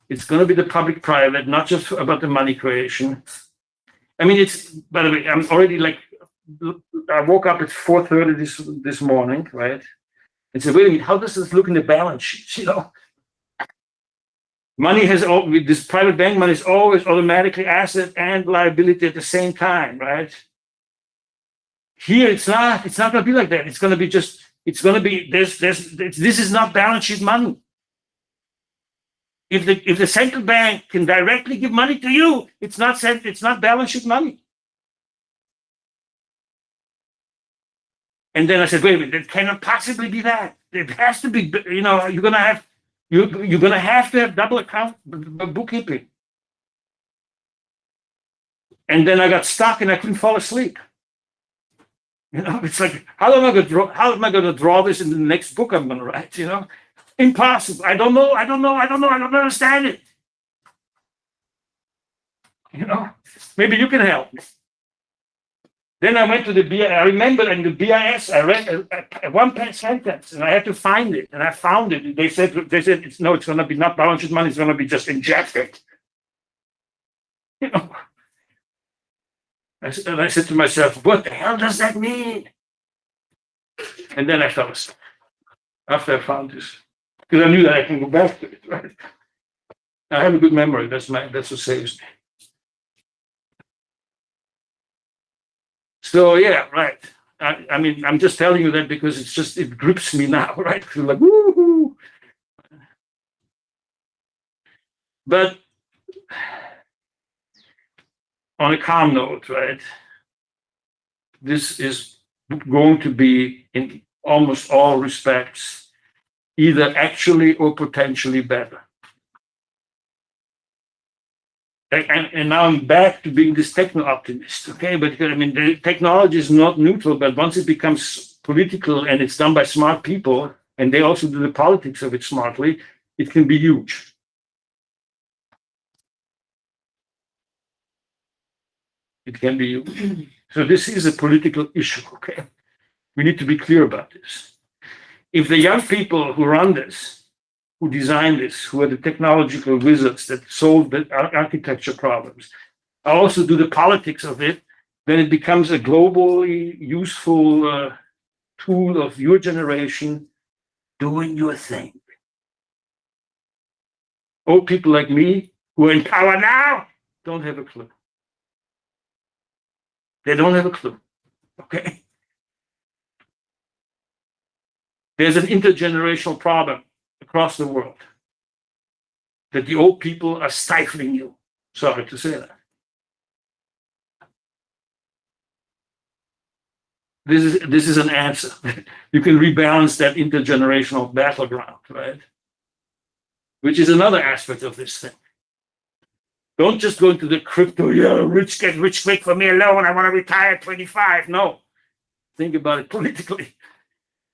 it's going to be the public-private, not just about the money creation. I mean, by the way, I'm already I woke up at 4:30 this morning, right? And said, wait a minute, how does this look in the balance sheets? Money this private bank money is always automatically asset and liability at the same time, right? Here, it's not going to be like that. It's going to be this is not balance sheet money. If the central bank can directly give money to you, it's not balance sheet money. And then I said, wait a minute, it cannot possibly be that. It has to be, you're going to have to have double account bookkeeping. And then I got stuck and I couldn't fall asleep. It's like, how am I going to draw this in the next book I'm going to write? Impossible. I don't know. I don't understand it. Maybe you can help me. Then I went to the BIS. I remember in the BIS, I read a one-page sentence, and I had to find it, and I found it. They said it's going to be not balance sheet money. It's going to be just injected. I said to myself, what the hell does that mean? And then I fell asleep after I found this, because I knew that I can go back to it. Right? I have a good memory. That's what saves me. So yeah, right. I mean, I'm just telling you that because it grips me now, right? Like, woohoo! But on a calm note, right? This is going to be, in almost all respects, either actually or potentially better. And now I'm back to being this techno-optimist, okay? But I mean, the technology is not neutral, but once it becomes political and it's done by smart people, and they also do the politics of it smartly, it can be huge. It can be huge. So this is a political issue, okay? We need to be clear about this. If the young people who run this, who design this, who are the technological wizards that solve the architecture problems, also do the politics of it, then it becomes a globally useful tool of your generation doing your thing. Old people like me, who are in power now, don't have a clue. They don't have a clue, okay? There's an intergenerational problem across the world that the old people are stifling you. Sorry to say that. This is an answer. You can rebalance that intergenerational battleground, right? Which is another aspect of this thing. Don't just go into the crypto, rich get rich quick for me alone. I want to retire at 25. No. Think about it politically,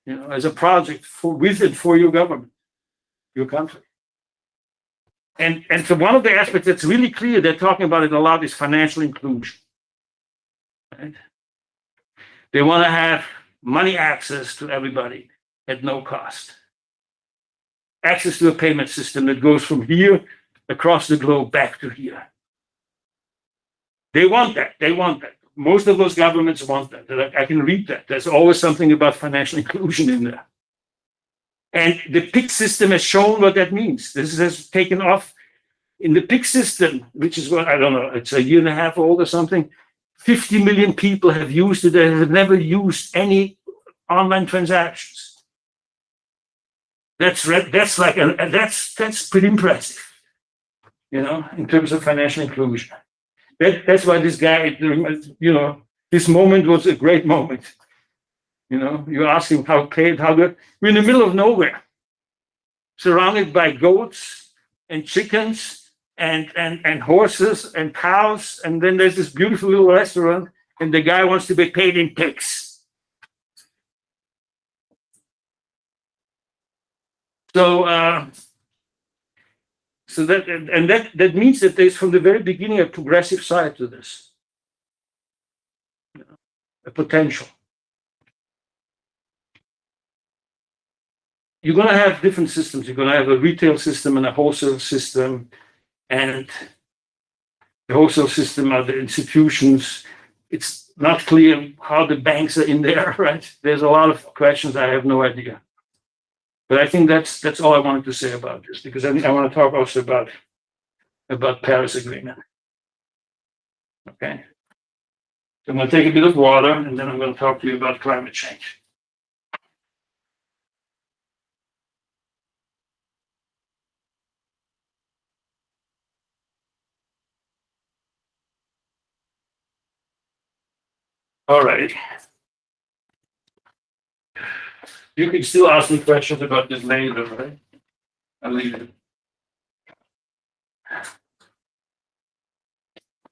as a project with and for your government, your country. And so one of the aspects that's really clear, they're talking about it a lot, is financial inclusion. Right? They want to have money access to everybody at no cost. Access to a payment system that goes from here across the globe back to here. They want that. Most of those governments want that. I can read that. There's always something about financial inclusion in there. And the PIC system has shown what that means. This has taken off. In the PIC system, which is what, I don't know, it's a year and a half old or something, 50 million people have used it and have never used any online transactions. That's pretty impressive, in terms of financial inclusion. That's why this guy, this moment was a great moment. You ask him how good. We're in the middle of nowhere, surrounded by goats and chickens and horses and cows, and then there's this beautiful little restaurant, and the guy wants to be paid in pigs. So that means that there's from the very beginning a progressive side to this, a potential. You're going to have different systems. You're going to have a retail system and a wholesale system, and the wholesale system are the institutions. It's not clear how the banks are in there, right? There's a lot of questions. I have no idea. But I think that's all I wanted to say about this, because I want to talk also about Paris Agreement. Okay. So I'm going to take a bit of water, and then I'm going to talk to you about climate change. All right. You can still ask me questions about this later, right? I'll leave it.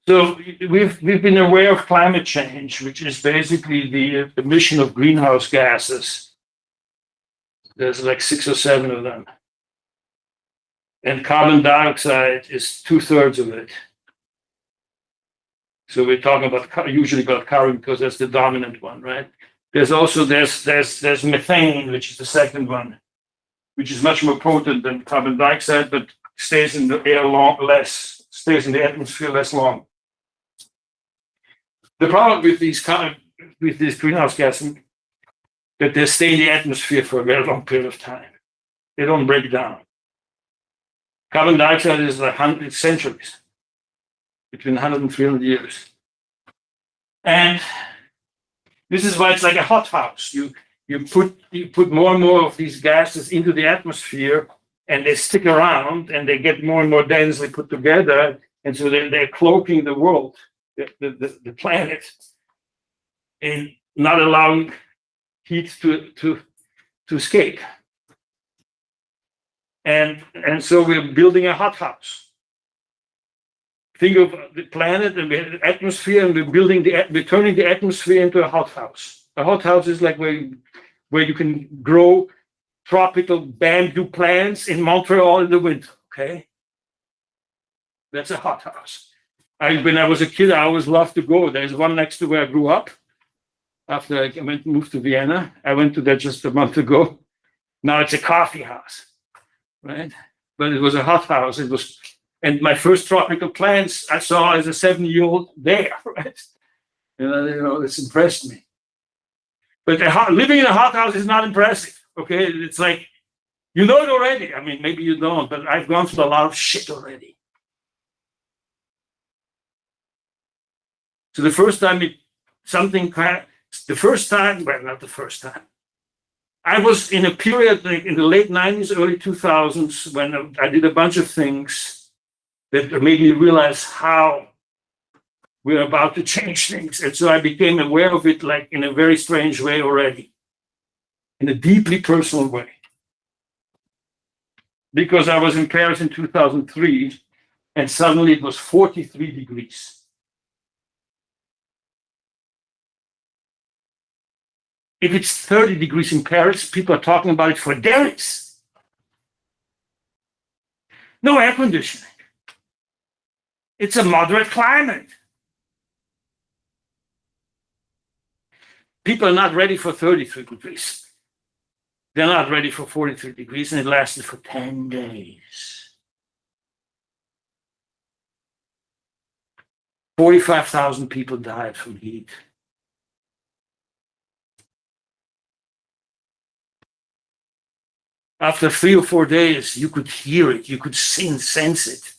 So we've been aware of climate change, which is basically the emission of greenhouse gases. There's like 6 or 7 of them. And carbon dioxide is 2/3 of it. So we're talking usually about carbon because that's the dominant one, right? There's also there's methane, which is the second one, which is much more potent than carbon dioxide, but stays in the air stays in the atmosphere less long. The problem with these greenhouse gases that they stay in the atmosphere for a very long period of time. They don't break down. Carbon dioxide is like 100 centuries, between 100 and 300 years. And this is why it's like a hothouse. You put more and more of these gases into the atmosphere, and they stick around, and they get more and more densely put together, and so they're cloaking the world, the planet, and not allowing heat to escape. And so we're building a hothouse. Think of the planet and the atmosphere, and we're turning the atmosphere into a hothouse. A hothouse is like where you can grow tropical bamboo plants in Montreal in the winter. Okay, that's a hothouse. When I was a kid, I always loved to go. There's one next to where I grew up. After I moved to Vienna, I went to that just a month ago. Now it's a coffee house, right? But it was a hothouse. And my first tropical plants I saw as a 7-year-old there, right? It's impressed me. But living in a hothouse is not impressive, okay? It's like, you know it already. I mean, maybe you don't, but I've gone through a lot of shit already. So the first time not the first time. I was in a period like in the late 90s, early 2000s, when I did a bunch of things that made me realize how we're about to change things. And so I became aware of it like in a very strange way already, in a deeply personal way. Because I was in Paris in 2003, and suddenly it was 43 degrees. If it's 30 degrees in Paris, people are talking about it for days. No air conditioning. It's a moderate climate. People are not ready for 33 degrees. They're not ready for 43 degrees, and it lasted for 10 days. 45,000 people died from heat. After 3 or 4 days, you could hear it, you could sense it.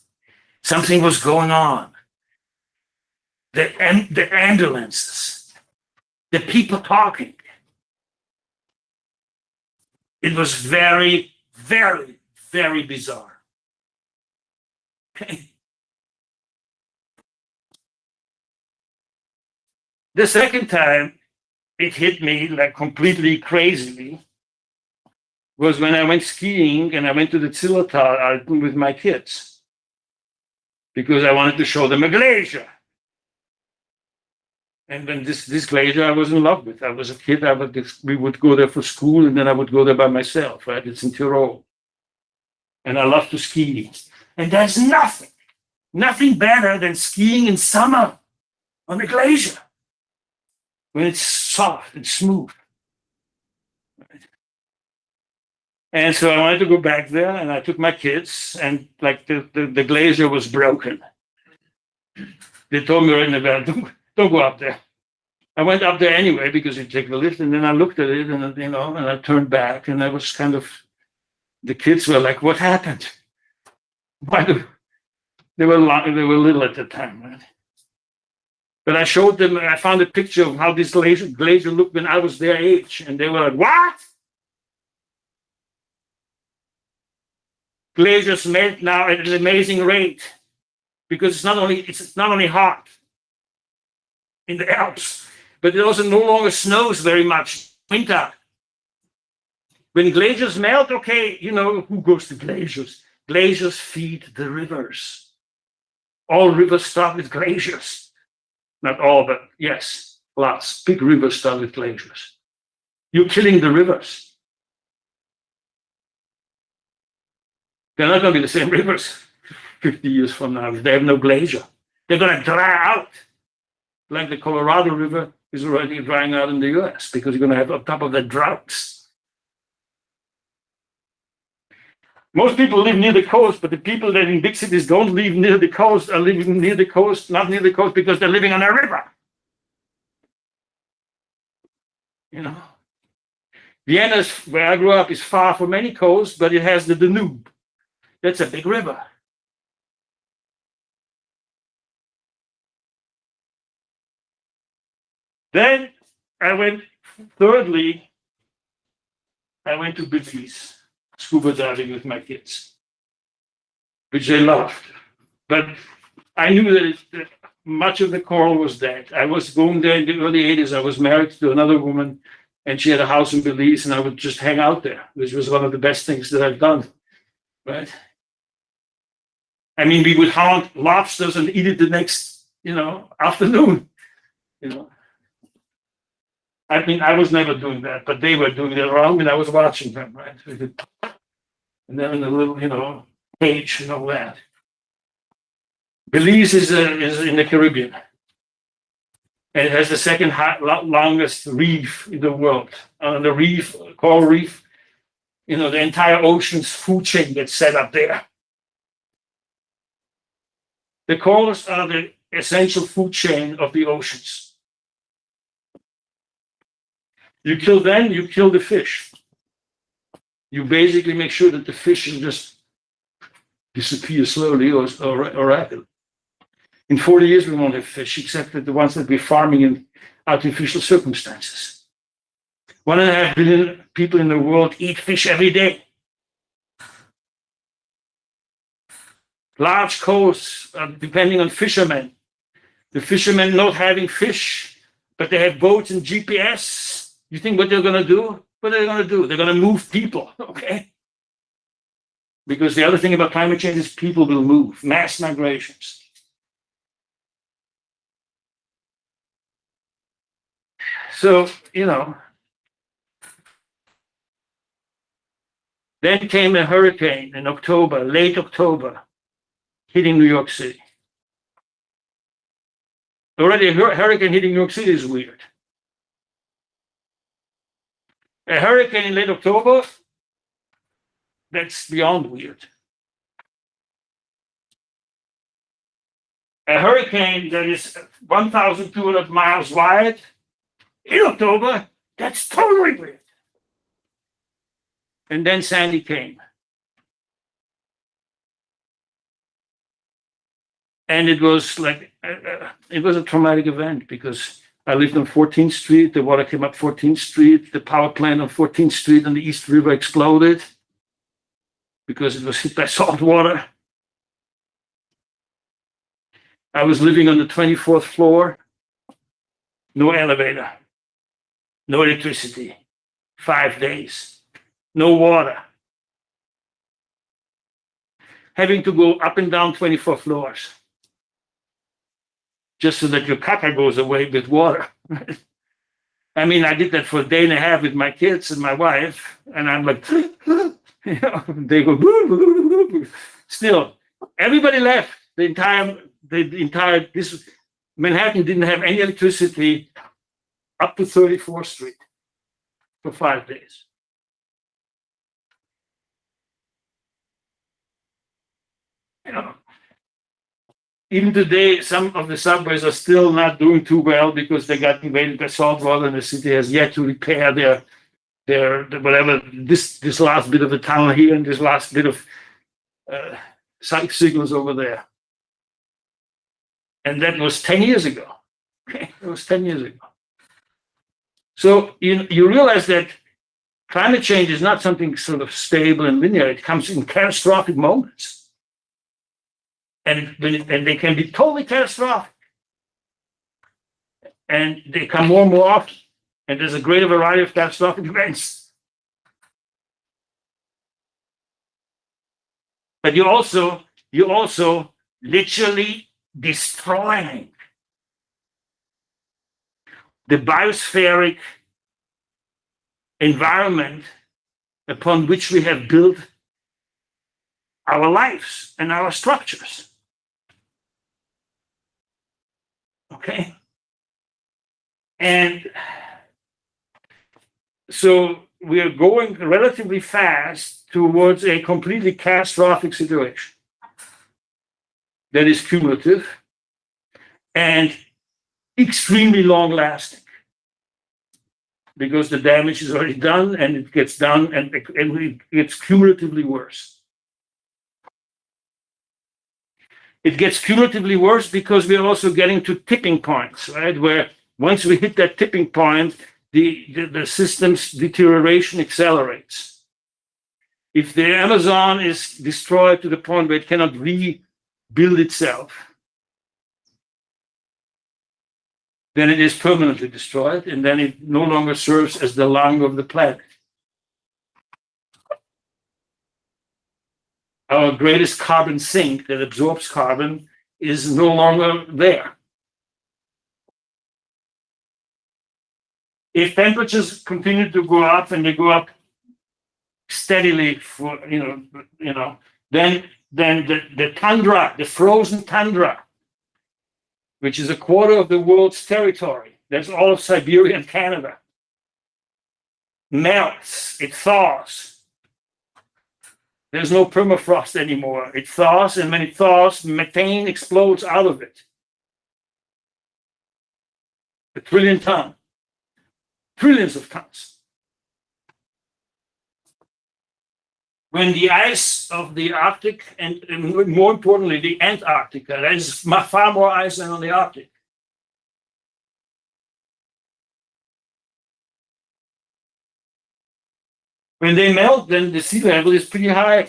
Something was going on. The ambulances, the people talking. It was very, very, very bizarre. Okay. The second time it hit me like completely crazily was when I went skiing and I went to the Zillertal with my kids because I wanted to show them a glacier. And then this glacier I was in love with. I was a kid. We would go there for school, and then I would go there by myself. Right? It's in Tyrol, and I love to ski. And there's nothing better than skiing in summer on a glacier when it's soft and smooth. And so I wanted to go back there, and I took my kids, and like the glacier was broken. They told me right in the bed, don't go up there. I went up there anyway because you take the lift, and then I looked at it, and and I turned back, and I was the kids were like, "What happened?" They were little at the time, right? But I showed them. I found a picture of how this glacier looked when I was their age, and they were like, "What?" Glaciers melt now at an amazing rate because it's not only hot in the Alps, but it also no longer snows very much winter. When glaciers melt, okay, who goes to glaciers? Glaciers feed the rivers. All rivers start with glaciers. Not all, but yes, lots. Big rivers start with glaciers. You're killing the rivers. They're not going to be the same rivers 50 years from now if they have no glacier. They're going to dry out. Like the Colorado River is already drying out in the US because you're going to have on top of that droughts. Most people live near the coast, but the people that in big cities don't live near the coast are living near the coast, not near the coast because they're living on a river. Vienna, where I grew up, is far from any coast, but it has the Danube. That's a big river. Then thirdly, I went to Belize, scuba diving with my kids, which they loved. But I knew that much of the coral was dead. I was going there in the early 80s. I was married to another woman, and she had a house in Belize, and I would just hang out there, which was one of the best things that I've done, right? I mean, we would hunt lobsters and eat it the next, afternoon, I mean, I was never doing that, but they were doing it around me, and I was watching them, right? And then in a little, cage and all that. Belize is in the Caribbean, and it has the second longest reef in the world. On the reef, coral reef, the entire ocean's food chain gets set up there. The corals are the essential food chain of the oceans. You kill the fish. You basically make sure that the fish just disappear slowly or rapidly. In 40 years, we won't have fish, except that the ones that we're farming in artificial circumstances. 1.5 billion people in the world eat fish every day. Large coasts are depending on fishermen. The fishermen not having fish, but they have boats and GPS. You think what they're going to do? What are they going to do? They're going to move people, okay? Because the other thing about climate change is people will move, mass migrations. So, then came a hurricane in October, late October, hitting New York City. Already a hurricane hitting New York City is weird. A hurricane in late October, that's beyond weird. A hurricane that is 1,200 miles wide in October, that's totally weird. And then Sandy came. And it was it was a traumatic event because I lived on 14th Street. The water came up 14th Street. The power plant on 14th Street on the East River exploded. because it was hit by salt water. I was living on the 24th floor, no elevator, no electricity, 5 days, no water. Having to go up and down 24 floors just so that your caca goes away with water. I mean, I did that for a day and a half with my kids and my wife, and I'm like, they go, still, everybody left. This Manhattan didn't have any electricity up to 34th Street for 5 days. Even today, some of the subways are still not doing too well because they got invaded by salt water, and the city has yet to repair their whatever this last bit of the tunnel here and this last bit of signals over there. And that was 10 years ago. Okay, it was 10 years ago. So you realize that climate change is not something sort of stable and linear. It comes in catastrophic moments. And they can be totally catastrophic. And they come more and more often. And there's a greater variety of catastrophic events. But you're also literally destroying the biospheric environment upon which we have built our lives and our structures. Okay? And so we are going relatively fast towards a completely catastrophic situation that is cumulative and extremely long lasting, because the damage is already done and it gets done and it gets cumulatively worse. It gets cumulatively worse because we're also getting to tipping points, right? Where once we hit that tipping point, the system's deterioration accelerates. If the Amazon is destroyed to the point where it cannot rebuild itself, then it is permanently destroyed, and then it no longer serves as the lung of the planet. Our greatest carbon sink that absorbs carbon is no longer there. If temperatures continue to go up and they go up steadily for then the tundra, the frozen tundra, which is a quarter of the world's territory, that's all of Siberia and Canada, melts, it thaws. There's no permafrost anymore. It thaws, and when it thaws, methane explodes out of it. 1 trillion tons. Trillions of tons. When the ice of the Arctic, and more importantly, the Antarctica, there is far more ice than on the Arctic. When they melt, then the sea level is pretty high.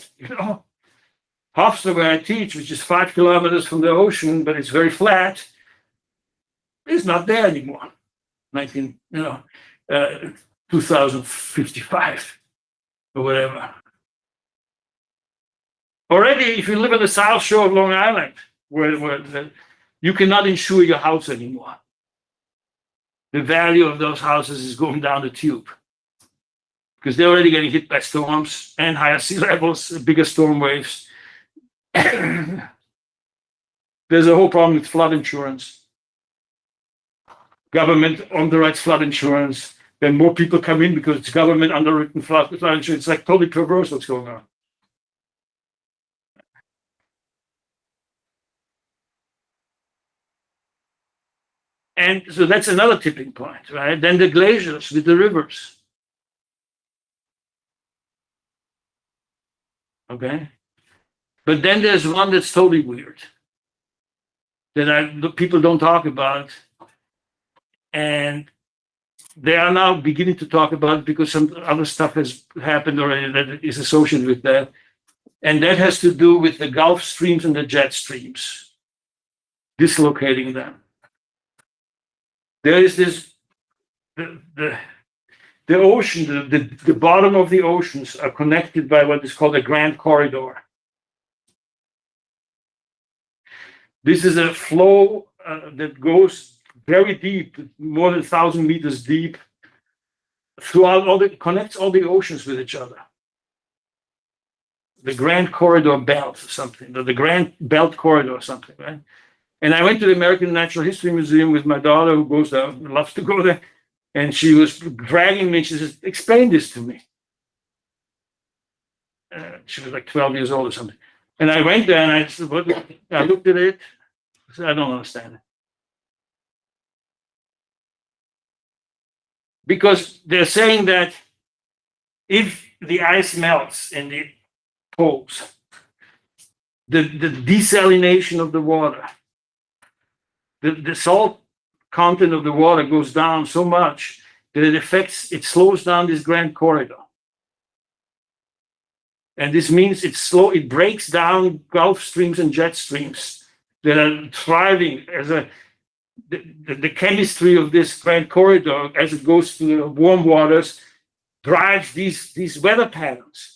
Hofstra, where I teach, which is 5 kilometers from the ocean, but it's very flat, is not there anymore. 2055 or whatever. Already, if you live on the South Shore of Long Island, where you cannot insure your house anymore. The value of those houses is going down the tube, because they're already getting hit by storms and higher sea levels, bigger storm waves. There's a whole problem with flood insurance. Government underwrites flood insurance. Then more people come in because it's government underwritten flood insurance. It's like totally perverse what's going on. And so that's another tipping point, right? Then the glaciers with the rivers. Okay. But then there's one that's totally weird that people don't talk about. And they are now beginning to talk about it because some other stuff has happened already that is associated with that. And that has to do with the Gulf streams and the jet streams, dislocating them. There is this, the ocean, the bottom of the oceans are connected by what is called a grand corridor. This is a flow that goes very deep, more than 1,000 meters deep, throughout connects all the oceans with each other. The Grand Corridor Belt or something, the Grand Belt Corridor or something, right? And I went to the American Natural History Museum with my daughter, who goes there, loves to go there, and she was dragging me. She says, "Explain this to me." She was like 12 years old or something. And I went there and I said, I looked at it. I said, "I don't understand it." Because they're saying that if the ice melts in the poles, the desalination of the water, the salt content of the water goes down so much that it slows down this grand corridor. And this means it breaks down Gulf streams and jet streams that are thriving as the chemistry of this grand corridor as it goes through the warm waters drives these weather patterns.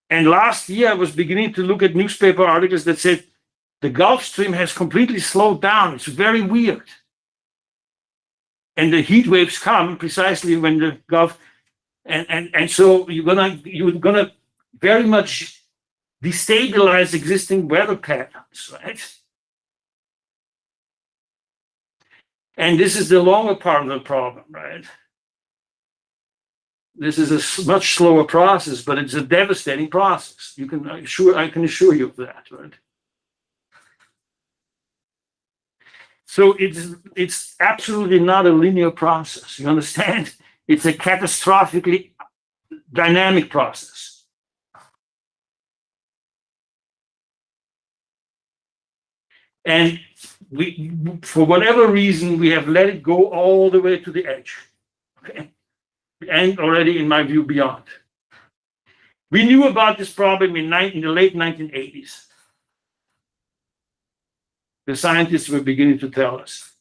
And last year I was beginning to look at newspaper articles that said the Gulf Stream has completely slowed down. It's very weird. And the heat waves come precisely when the Gulf, and so you're gonna very much destabilize existing weather patterns, right? And this is the longer part of the problem, right? This is a much slower process, but it's a devastating process. I can assure you of that, right? So it's absolutely not a linear process. You understand? It's a catastrophically dynamic process. And for whatever reason, we have let it go all the way to the edge. Okay? And already, in my view, beyond. We knew about this problem in the late 1980s. The scientists were beginning to tell us.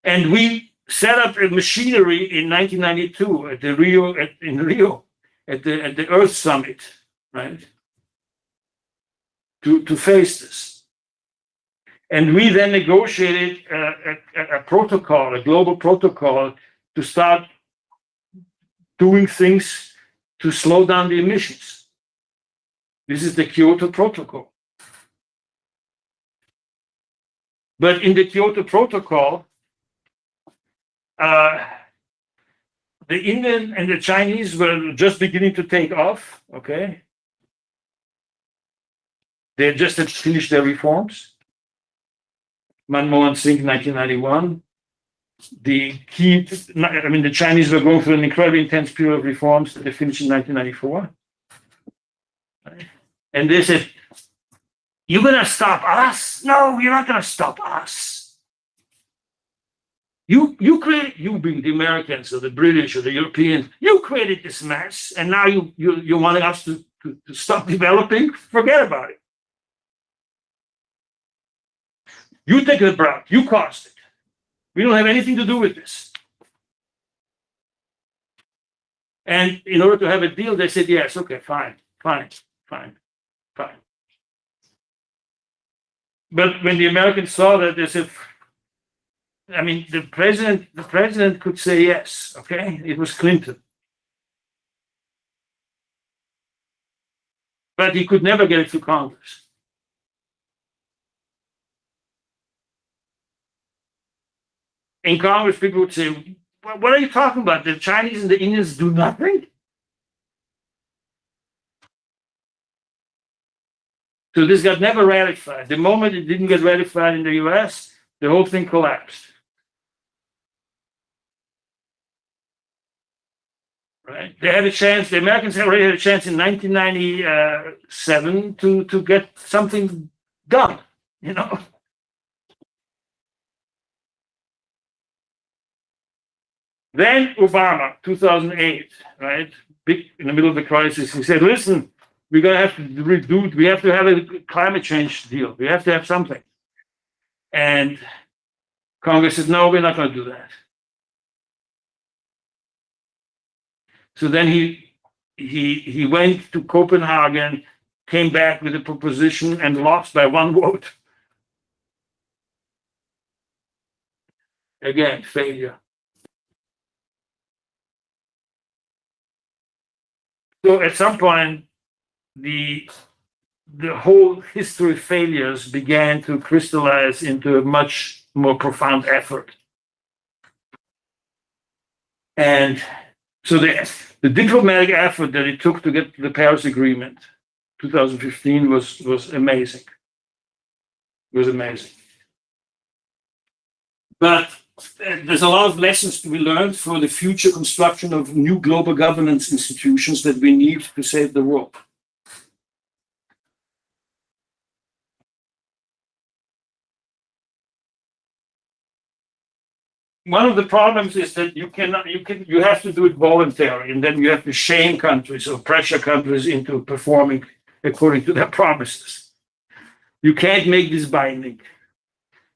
And we set up a machinery in 1992 at the Earth Summit, right? To face this. And we then negotiated a protocol, a global protocol, to start doing things to slow down the emissions. This is the Kyoto Protocol. But in the Kyoto Protocol, the Indian and the Chinese were just beginning to take off, okay? They just had finished their reforms. Manmohan Singh, 1991. The Chinese were going through an incredibly intense period of reforms that they finished in 1994. And they said, "You're going to stop us? No, you're not going to stop us. You being the Americans or the British or the Europeans, you created this mess, and now you're wanting us to stop developing? Forget about it. You take the brunt. You caused it. We don't have anything to do with this." And in order to have a deal, they said, "Yes, okay, fine. But when the Americans saw that, they said, the president could say yes, okay? It was Clinton. But he could never get it through Congress. In Congress, people would say, "What are you talking about? The Chinese and the Indians do nothing?" So this got never ratified. The moment it didn't get ratified in the US, the whole thing collapsed. Right? They had a chance, the Americans already had a chance in 1997 to get something done, you know? Then Obama, 2008, right? Big in the middle of the crisis, he said, listen, we're going to have to we have to have a climate change deal. We have to have something. And Congress said, no, we're not going to do that. So then he went to Copenhagen, came back with a proposition and lost by one vote. Again, failure. So at some point, the whole history of failures began to crystallize into a much more profound effort. And so the diplomatic effort that it took to get the Paris Agreement, 2015, was amazing. It was amazing. But there's a lot of lessons to be learned for the future construction of new global governance institutions that we need to save the world. One of the problems is that you have to do it voluntarily, and then you have to shame countries or pressure countries into performing according to their promises. You can't make this binding.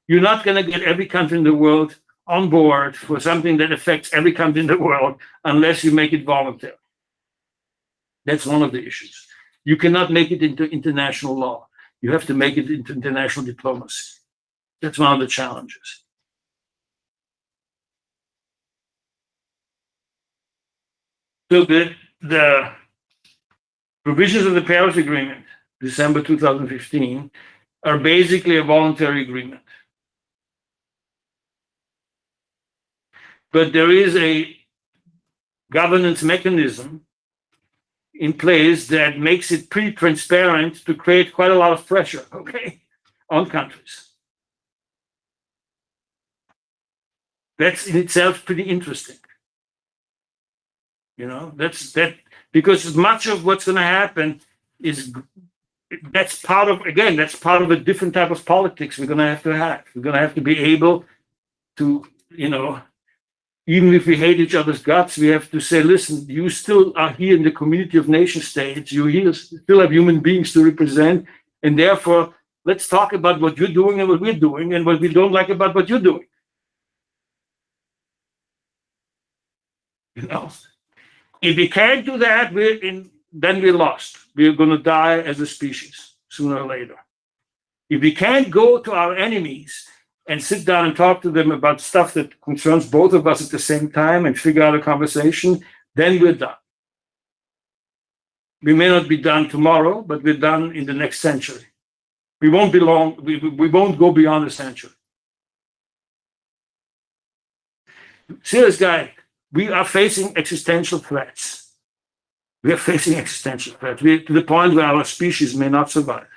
You're not going to get every country in the world on board for something that affects every country in the world unless you make it voluntary. That's one of the issues. You cannot make it into international law. You have to make it into international diplomacy. That's one of the challenges. So the provisions of the Paris Agreement, December 2015, are basically a voluntary agreement. But there is a governance mechanism in place that makes it pretty transparent to create quite a lot of pressure, okay, on countries. That's in itself pretty interesting. You know, because much of what's going to happen that's part of a different type of politics we're going to have. We're going to have to be able to, even if we hate each other's guts, we have to say, listen, you still are here in the community of nation states. You still have human beings to represent. And therefore, let's talk about what you're doing and what we're doing and what we don't like about what you're doing. If we can't do that, then we're lost. We're going to die as a species sooner or later. If we can't go to our enemies and sit down and talk to them about stuff that concerns both of us at the same time and figure out a conversation, then we're done. We may not be done tomorrow, but we're done in the next century. We won't be long. We won't go beyond a century. Serious guy. We are facing existential threats. We are facing existential threats. We're to the point where our species may not survive.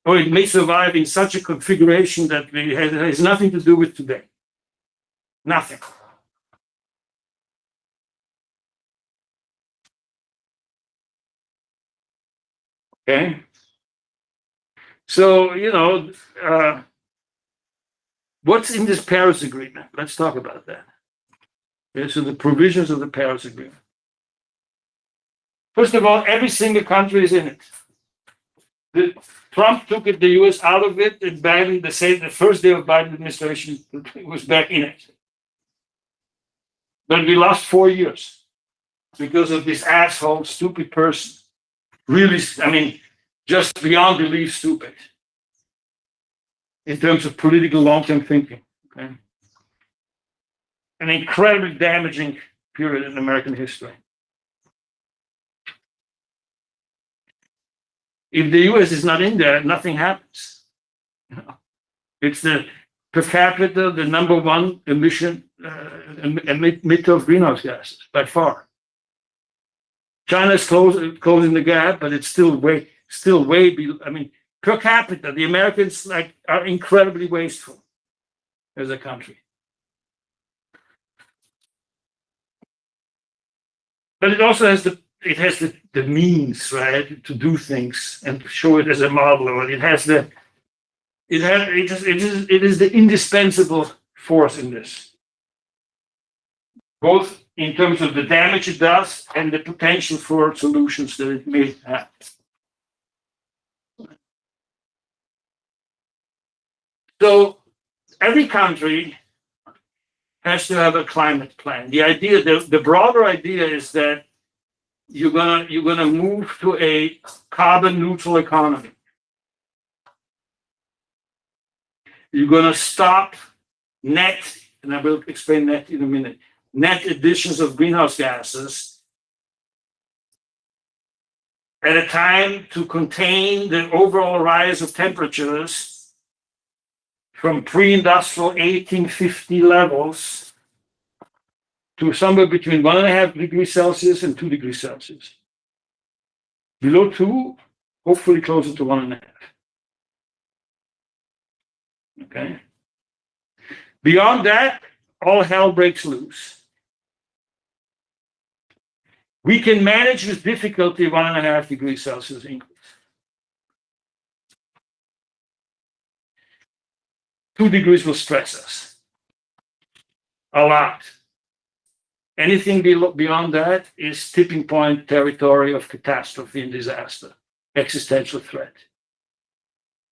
Or it may survive in such a configuration that it has nothing to do with today. Nothing. Okay? So, what's in this Paris Agreement? Let's talk about that. Okay, so the provisions of the Paris Agreement. First of all, every single country is in it. Trump took the US out of it, and Biden, the first day of Biden administration, was back in it. But we lost 4 years because of this asshole, stupid person. Really, just beyond belief stupid in terms of political long-term thinking. Okay? An incredibly damaging period in American history. If the US is not in there, nothing happens. It's the per capita, the number one emission emitter of greenhouse gases by far. China's closing the gap, but it's still way below. Per capita, the Americans are incredibly wasteful as a country. But it also has the means, right, to do things and to show it as a model. Or it is the indispensable force in this. both in terms of the damage it does and the potential for solutions that it may have. So every country has to have a climate plan. The idea, the broader idea is that you're gonna move to a carbon neutral economy. You're gonna stop net, and I will explain that in a minute, net additions of greenhouse gases at a time to contain the overall rise of temperatures from pre-industrial 1850 levels to somewhere between 1.5 degrees Celsius and 2 degrees Celsius. Below 2, hopefully closer to 1.5. Okay. Beyond that, all hell breaks loose. We can manage with difficulty 1.5 degrees Celsius increase. 2 degrees will stress us a lot. Anything beyond that is tipping point territory of catastrophe and disaster, existential threat.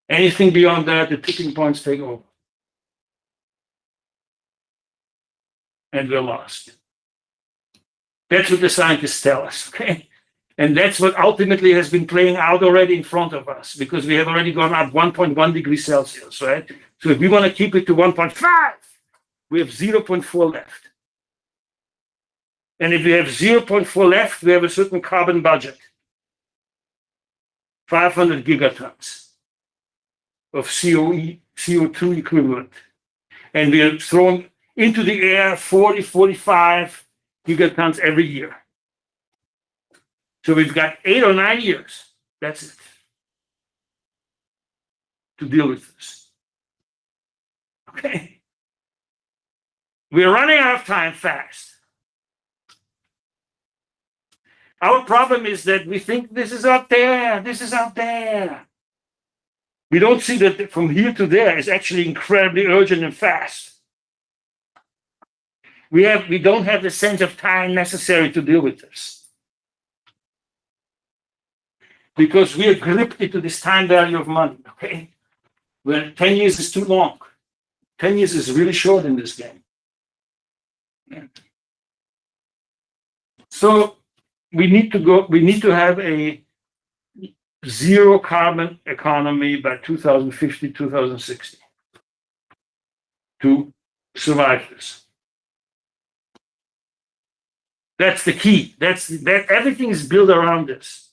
Anything beyond that, the tipping points take over. And we're lost. That's what the scientists tell us, okay? And that's what ultimately has been playing out already in front of us, because we have already gone up 1.1 degrees Celsius, right? So if we want to keep it to 1.5, we have 0.4 left. And if we have 0.4 left, we have a certain carbon budget, 500 gigatons of CO2 equivalent. And we are throwing into the air 40, 45 gigatons every year. So we've got 8 or 9 years, that's it, to deal with this. Okay. We're running out of time fast. Our problem is that we think this is out there, this is out there. We don't see that from here to there is actually incredibly urgent and fast. We don't have the sense of time necessary to deal with this. Because we are gripped into this time value of money, okay? Where 10 years is too long. 10 years is really short in this game. Yeah. So we need to have a zero carbon economy by 2050, 2060 to survive this. That's the key. That everything is built around this.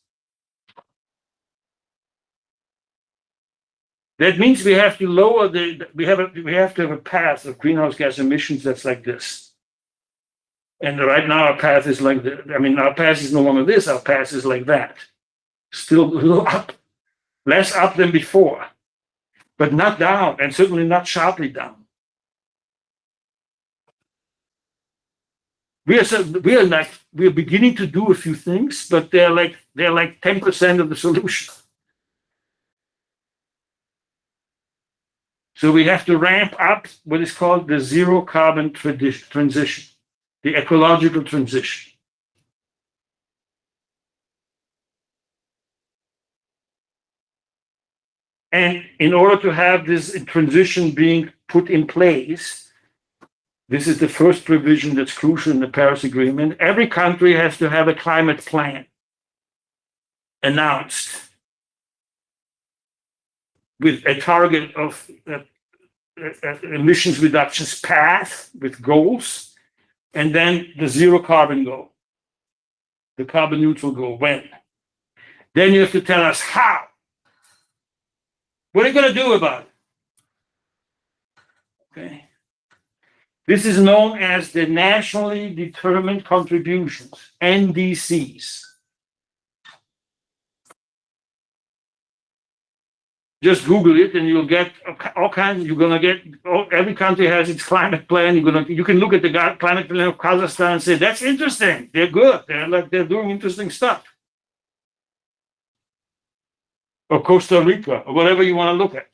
That means we have to lower we have to have a path of greenhouse gas emissions that's like this. And right now our path is like our path is no longer this, our path is like that. Still a little up, less up than before, but not down, and certainly not sharply down. We are beginning to do a few things, but they're like 10% of the solution. So we have to ramp up what is called the zero carbon transition, the ecological transition. And in order to have this transition being put in place, this is the first provision that's crucial in the Paris Agreement. Every country has to have a climate plan announced with a target of emissions reductions path with goals, and then the zero carbon goal, the carbon neutral goal. When? Then you have to tell us how. What are you going to do about it? Okay. This is known as the Nationally Determined Contributions, NDCs. Just Google it and you'll get all kinds. Every country has its climate plan. You can look at the climate plan of Kazakhstan and say, that's interesting. They're good. They're doing interesting stuff. Or Costa Rica, or whatever you want to look at.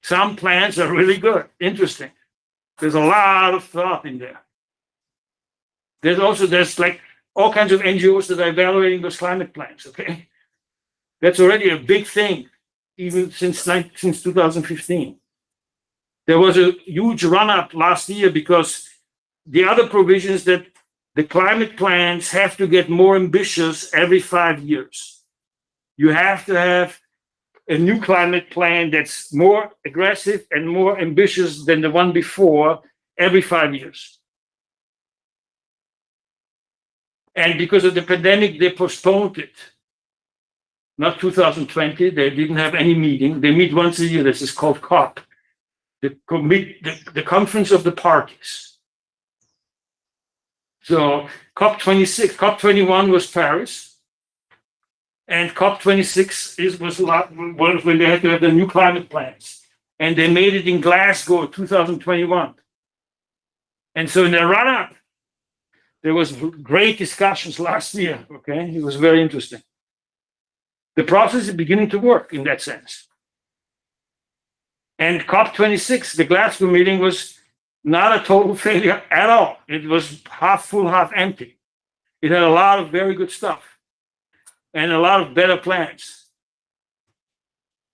Some plans are really good, interesting. There's a lot of thought in there. There's like all kinds of NGOs that are evaluating those climate plans. Okay, that's already a big thing, even since 2015. There was a huge run up last year because the other provisions that the climate plans have to get more ambitious every 5 years. You have to have a new climate plan that's more aggressive and more ambitious than the one before every 5 years. And because of the pandemic, they postponed it. Not 2020, they didn't have any meeting. They meet once a year. This is called COP, the Conference of the Parties. So COP26, COP21 was Paris, and COP26 was when they had to have the new climate plans. And they made it in Glasgow 2021. And so in the run-up, there was great discussions last year, okay? It was very interesting. The process is beginning to work in that sense. And COP26, the Glasgow meeting, was not a total failure at all. It was half full, half empty. It had a lot of very good stuff and a lot of better plans.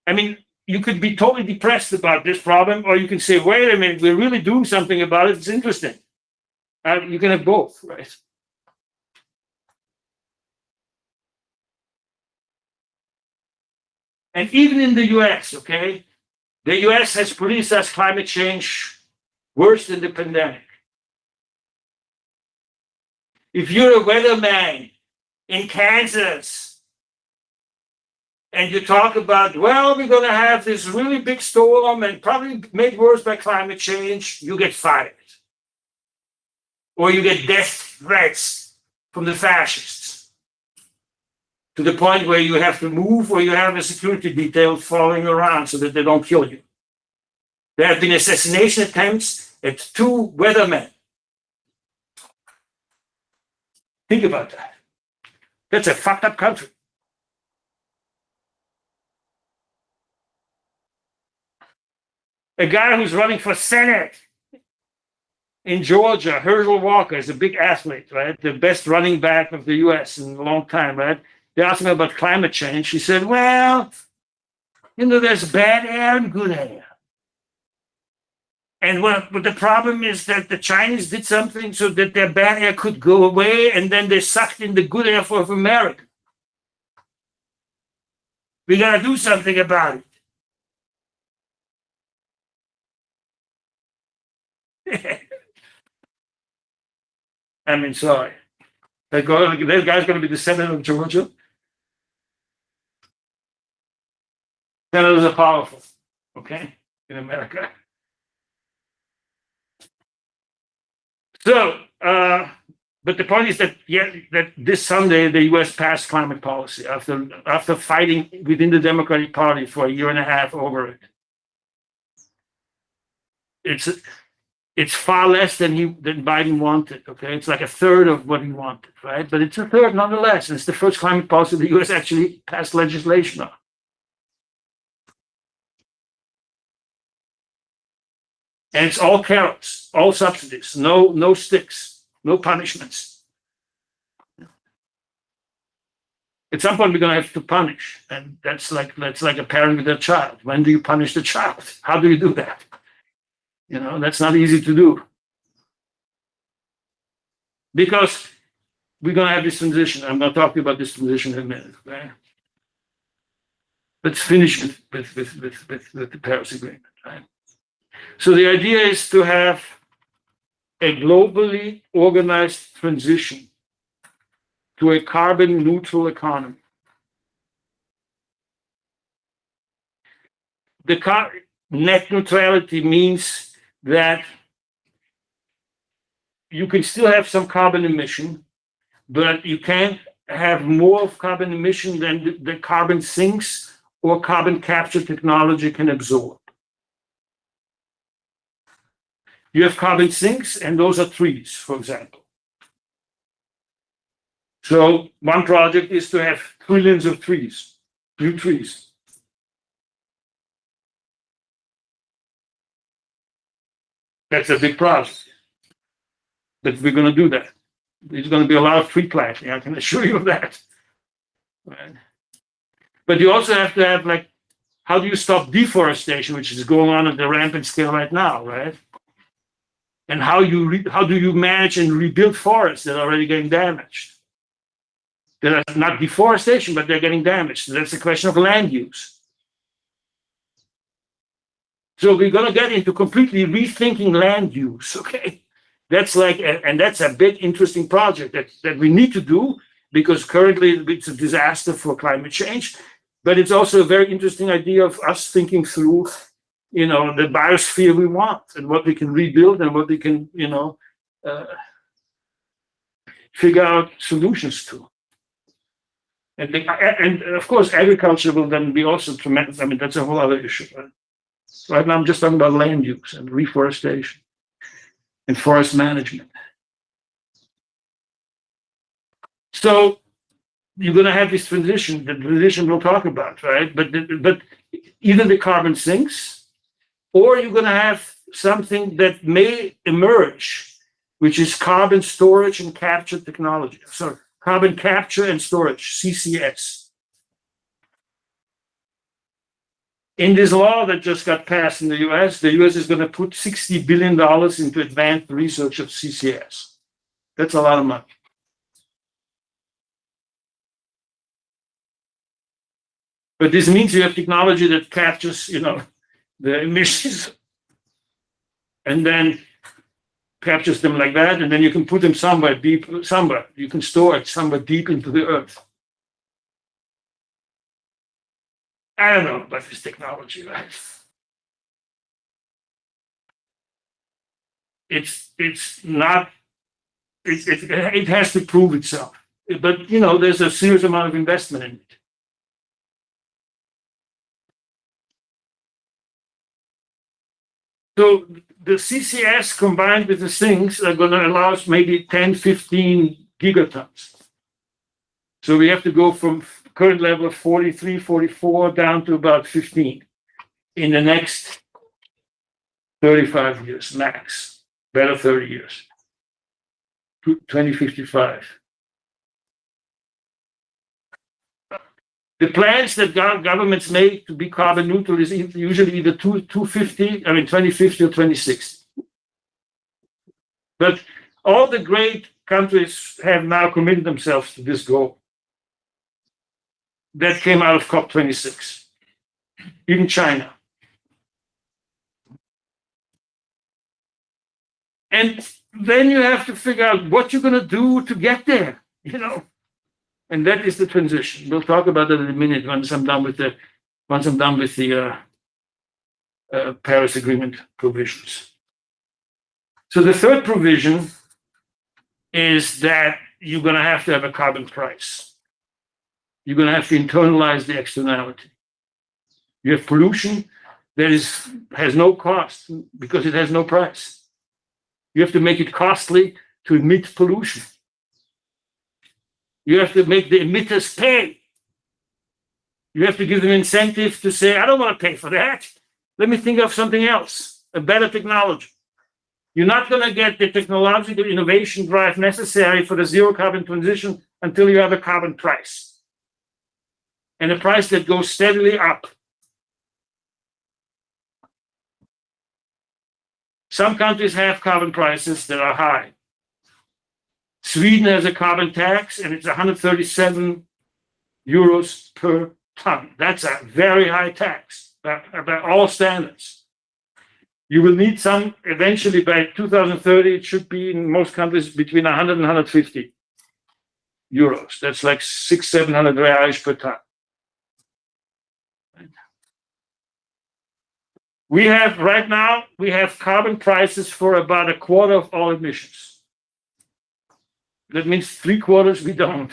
I mean, you could be totally depressed about this problem, or you can say, wait a minute, we're really doing something about it. It's interesting. You can have both, right? And even in the US, okay, the US has politicized climate change worse than the pandemic. If you're a weatherman in Kansas and you talk about, well, we're going to have this really big storm and probably made worse by climate change, you get fired. Or you get death threats from the fascists to the point where you have to move or you have a security detail following around so that they don't kill you. There have been assassination attempts at 2 weathermen. Think about that. That's a fucked up country. A guy who's running for Senate in Georgia, Herschel Walker, is a big athlete, right? The best running back of the US in a long time, right? They asked him about climate change. He said, well, there's bad air and good air. And but the problem is that the Chinese did something so that their bad air could go away, and then they sucked in the good air of America. We got to do something about it. I mean, sorry. That guy's going to be the Senator of Georgia. Senators are powerful, okay, in America. So, but the point is that that this Sunday the U.S. passed climate policy after fighting within the Democratic Party for a year and a half over it. It's far less than Biden wanted. Okay, it's like a third of what he wanted, right? But it's a third nonetheless. And it's the first climate policy the U.S. actually passed legislation on. And it's all carrots, all subsidies, no sticks, no punishments. At some point, we're going to have to punish, and that's like a parent with their child. When do you punish the child? How do you do that? That's not easy to do, because we're going to have this transition. I'm going to talk to you about this transition in a minute. Okay? Let's finish with the Paris Agreement. Right? So the idea is to have a globally organized transition to a carbon neutral economy. The net neutrality means that you can still have some carbon emission, but you can't have more of carbon emission than the carbon sinks or carbon capture technology can absorb. You have carbon sinks, and those are trees, for example. So one project is to have trillions of trees, new trees. That's a big project, but we're going to do that. There's going to be a lot of tree planting, I can assure you of that. Right? But you also have to have, like, how do you stop deforestation, which is going on at the rampant scale right now, right? And how do you manage and rebuild forests that are already getting damaged? That are not deforestation, but they're getting damaged. So that's a question of land use. So we're going to get into completely rethinking land use, okay? That's like, and that's a big, interesting project that we need to do, because currently it's a disaster for climate change. But it's also a very interesting idea of us thinking through, the biosphere we want and what we can rebuild and what we can, figure out solutions to. And of course, agriculture will then be also tremendous. I mean, that's a whole other issue. Right now, I'm just talking about land use and reforestation and forest management. So you're going to have this transition. The transition we'll talk about, right? But either the carbon sinks, or you're going to have something that may emerge, which is carbon storage and capture technology. So carbon capture and storage, CCS. In this law that just got passed in the US is going to put $60 billion into advanced research of CCS. That's a lot of money. But this means you have technology that captures, the emissions and then captures them like that, and then you can put them somewhere deep, you can store it somewhere deep into the earth. I don't know about this technology, right? It has to prove itself, but there's a serious amount of investment in it. So the CCS combined with the things are going to allow us maybe 10, 15 gigatons. So we have to go from current level of 43, 44 down to about 15 in the next 35 years max, better 30 years, 2055. The plans that governments make to be carbon neutral is usually either 2050 or 2060. But all the great countries have now committed themselves to this goal. That came out of COP26, even China. And then you have to figure out what you're going to do to get there, And that is the transition. We'll talk about that in a minute once I'm done with the Paris Agreement provisions. So the third provision is that you're going to have a carbon price. You're going to have to internalize the externality. You have pollution that has no cost because it has no price. You have to make it costly to emit pollution. You have to make the emitters pay. You have to give them incentive to say, I don't want to pay for that. Let me think of something else, a better technology. You're not going to get the technological innovation drive necessary for the zero carbon transition until you have a carbon price. And a price that goes steadily up. Some countries have carbon prices that are high. Sweden has a carbon tax, and it's 137 euros per ton. That's a very high tax by all standards. You will need some, eventually by 2030, it should be in most countries between 100 and 150 euros. That's like 600-700 reais per ton. Right now, we have carbon prices for about a quarter of all emissions. That means 3/4 we don't.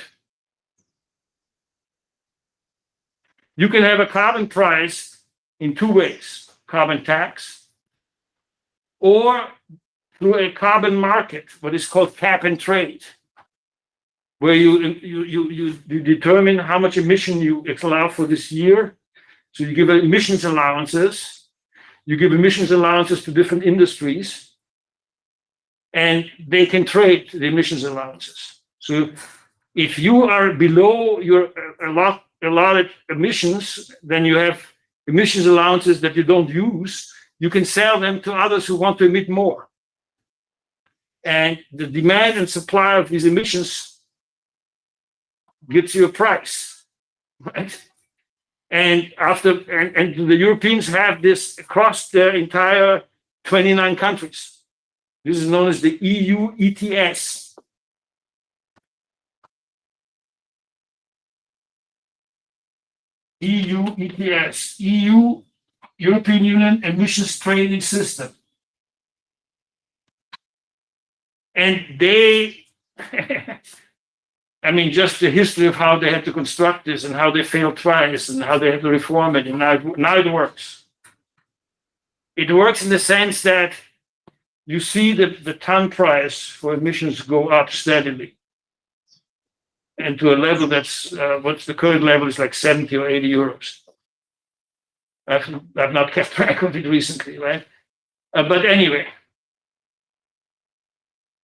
You can have a carbon price in two ways: carbon tax, or through a carbon market, what is called cap and trade, where you determine how much emission you allow for this year. So you give emissions allowances. You give emissions allowances to different industries. and they can trade the emissions allowances. So if you are below your allotted emissions, then you have emissions allowances that you don't use. You can sell them to others who want to emit more. And the demand and supply of these emissions gives you a price, right? And the Europeans have this across their entire 29 countries. This is known as the EU ETS. EU ETS, European Union Emissions Trading System. And they, I mean, just the history of how they had to construct this and how they failed twice and how they had to reform it, and now it works. It works in the sense that you see the ton price for emissions go up steadily. And to a level that's, what's the current level is like 70 or 80 euros. I've not kept track of it recently, right? But anyway,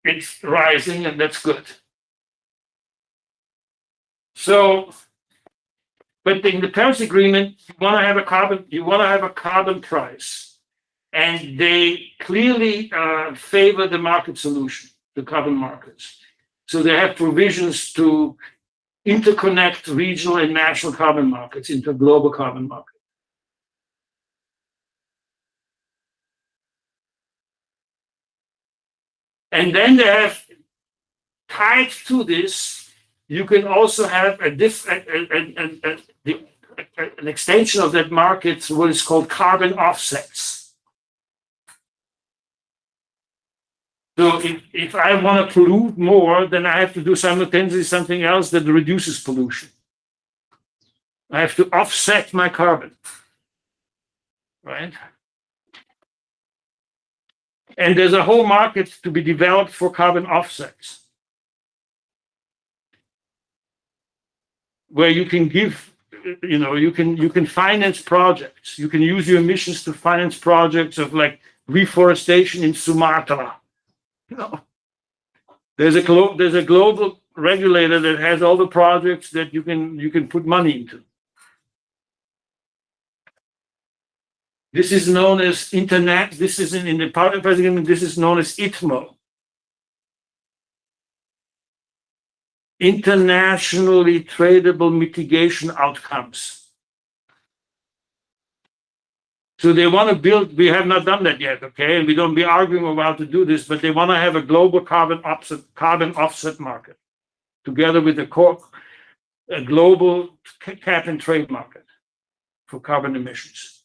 it's rising and that's good. So, but in the Paris Agreement, you want to have a carbon price, and they clearly favor the market solution, the carbon markets. So they have provisions to interconnect regional and national carbon markets into a global carbon market. And then they have tied to this, you can also have an extension of that market to what is called carbon offsets. So if I want to pollute more, then I have to do simultaneously something else that reduces pollution. I have to offset my carbon, right? And there's a whole market to be developed for carbon offsets, where you can give, you can finance projects. You can use your emissions to finance projects of like reforestation in Sumatra. There's a global regulator that has all the projects that you can put money into. This is known as internet. This is in the Paris Agreement. This is known as ITMO, internationally tradable mitigation outcomes. So they want to build, we have not done that yet, okay? And we don't be arguing about how to do this, but they want to have a global carbon offset market together with a global cap and trade market for carbon emissions.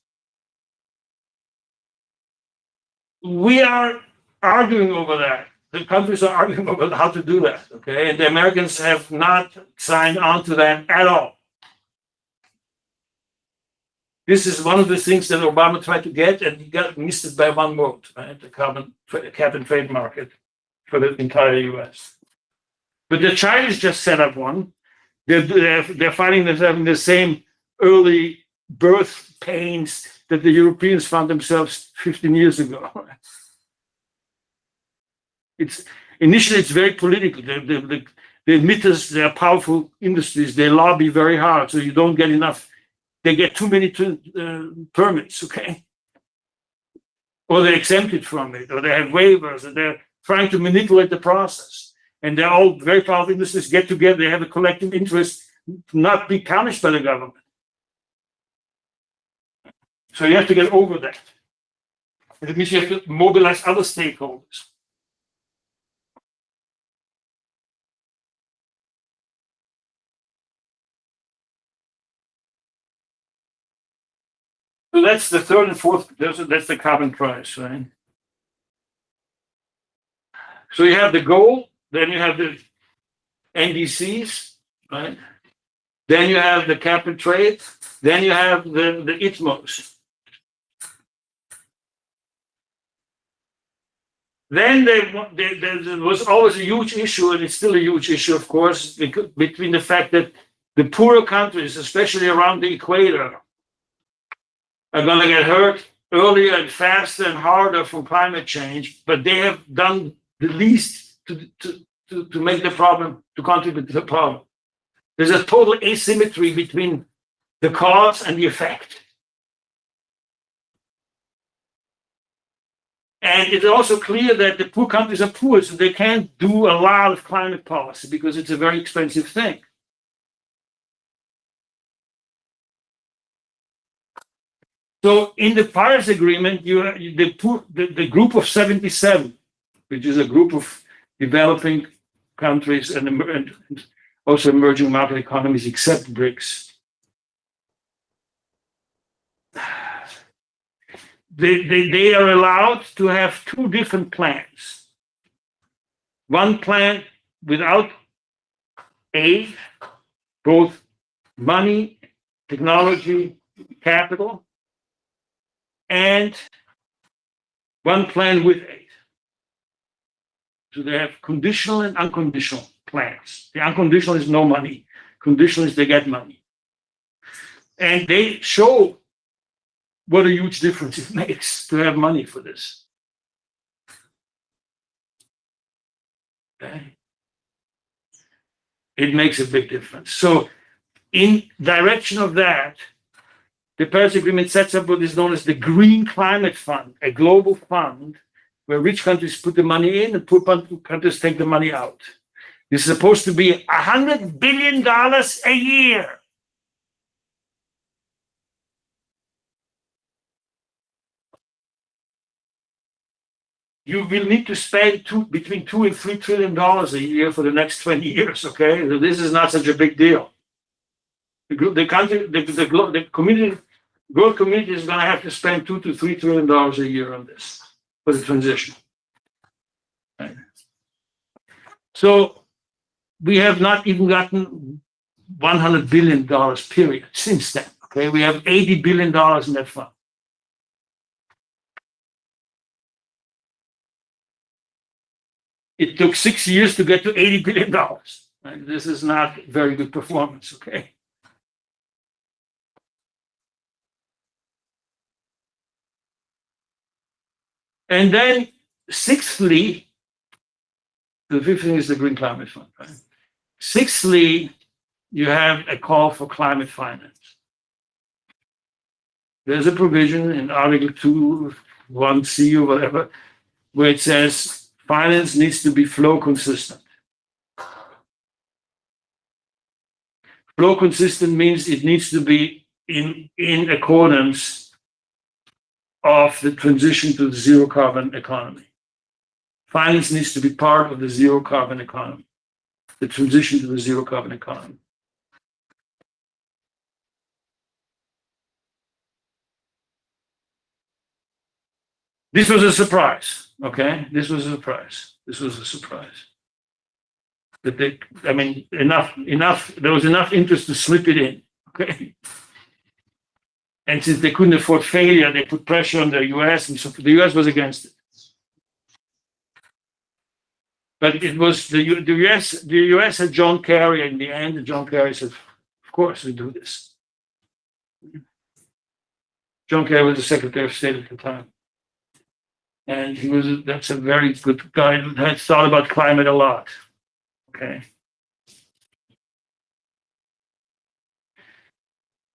We are arguing over that. The countries are arguing over how to do that, okay? And the Americans have not signed on to that at all. This is one of the things that Obama tried to get, and he missed it by one vote, right? The carbon cap and trade market for the entire US. But the Chinese just set up one. They're finding themselves in the same early birth pains that the Europeans found themselves 15 years ago. Initially it's very political. The emitters, they're powerful industries. They lobby very hard, so you don't get enough. They get too many permits, okay? Or they're exempted from it, or they have waivers, and they're trying to manipulate the process. And they're all very powerful industries get together. They have a collective interest to not be punished by the government. So you have to get over that. It means you have to mobilize other stakeholders. So that's the third and fourth, that's the carbon price, right? So you have the goal, then you have the NDCs, right? Then you have the cap and trade, then you have the ITMOs. Then there was always a huge issue, and it's still a huge issue, of course, between the fact that the poorer countries, especially around the equator, are going to get hurt earlier and faster and harder from climate change, but they have done the least to make the problem, to contribute to the problem. There's a total asymmetry between the cause and the effect. And it's also clear that the poor countries are poor, so they can't do a lot of climate policy because it's a very expensive thing. So in the Paris Agreement, the group of 77, which is a group of developing countries and also emerging market economies, except BRICS, they are allowed to have two different plans. One plan without aid, both money, technology, capital, and one plan with aid. So they have conditional and unconditional plans. The unconditional is no money. Conditional is they get money. And they show what a huge difference it makes to have money for this. Okay. It makes a big difference. So in direction of that, the Paris Agreement sets up what is known as the Green Climate Fund, a global fund where rich countries put the money in and poor countries take the money out. This is supposed to be $100 billion a year. You will need to spend between $2 and $3 trillion a year for the next 20 years. Okay, so this is not such a big deal. The country, the community, world community is going to have to spend $2 to $3 trillion a year on this for the transition. Right. So we have not even gotten $100 billion period since then. Okay, we have $80 billion in that fund. It took 6 years to get to $80 billion. Right? This is not very good performance, okay? And then, sixthly, the fifth thing is the Green Climate Fund. Right? Sixthly, you have a call for climate finance. There's a provision in Article 2, 1C or whatever, where it says, finance needs to be flow consistent. Flow consistent means it needs to be in accordance of the transition to the zero carbon economy. Finance needs to be part of the zero carbon economy, the transition to the zero carbon economy. This was a surprise, okay? This was a surprise. This was a surprise. That they, I mean, enough, there was enough interest to slip it in, okay? And since they couldn't afford failure, they put pressure on the US, and so the US was against it. But it was the US had John Kerry in the end, and John Kerry said, of course we do this. John Kerry was the Secretary of State at the time. And that's a very good guy who had thought about climate a lot. Okay.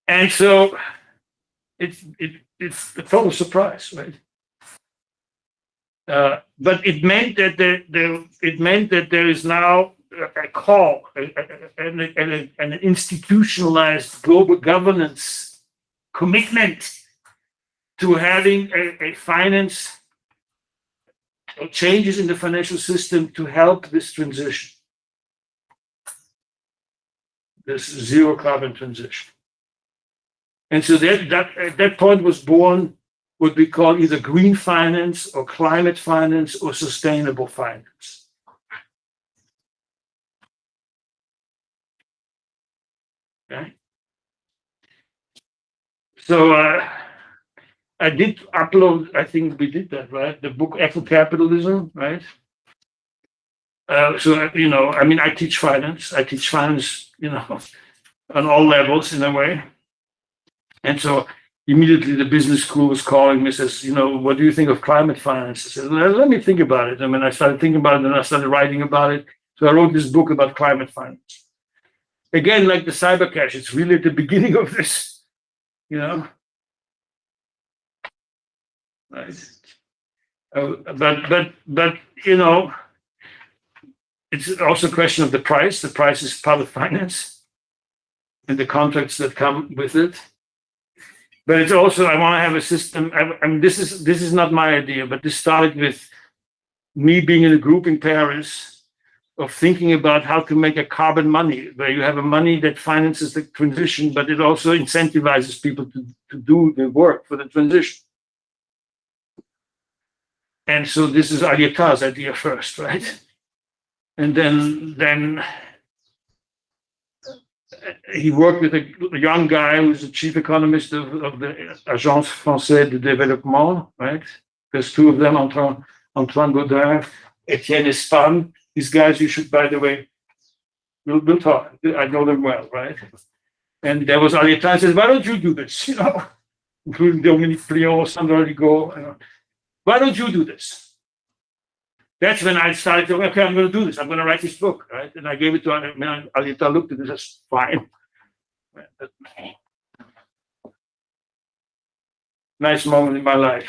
And so it's a total surprise, right? But it meant that there is now a call and an institutionalized global governance commitment to having a finance changes in the financial system to help this transition, this zero carbon transition. And so at that point was born what we call either green finance or climate finance or sustainable finance. Okay. So I did upload, I think we did that, right? The book Eco-Capitalism, right? So, you know, I mean, I teach finance, you know, on all levels in a way. And so immediately the business school was calling me, says, what do you think of climate finance? I said, let me think about it. I started thinking about it and I started writing about it. So I wrote this book about climate finance. Again, like the cyber cash, it's really at the beginning of this, right? But it's also a question of the price. The price is part of finance and the contracts that come with it. But it's also, I want to have a system. This is not my idea, but this started with me being in a group in Paris of thinking about how to make a carbon money, where you have a money that finances the transition, but it also incentivizes people to do the work for the transition. And so this is Alietta's idea first, right? And then he worked with a young guy who's the chief economist of the Agence Française de Développement, right? There's two of them, Antoine Gaudin, Etienne Espan. These guys, you should, by the way, we'll talk. I know them well, right? And there was Alietta says, why don't you do this? Including Dominique Flion, Sandra Rigaud. Why don't you do this? That's when I started to, okay, I'm going to do this. I'm going to write this book, right? And I gave it to Alietta, looked at it, that's fine. Nice moment in my life.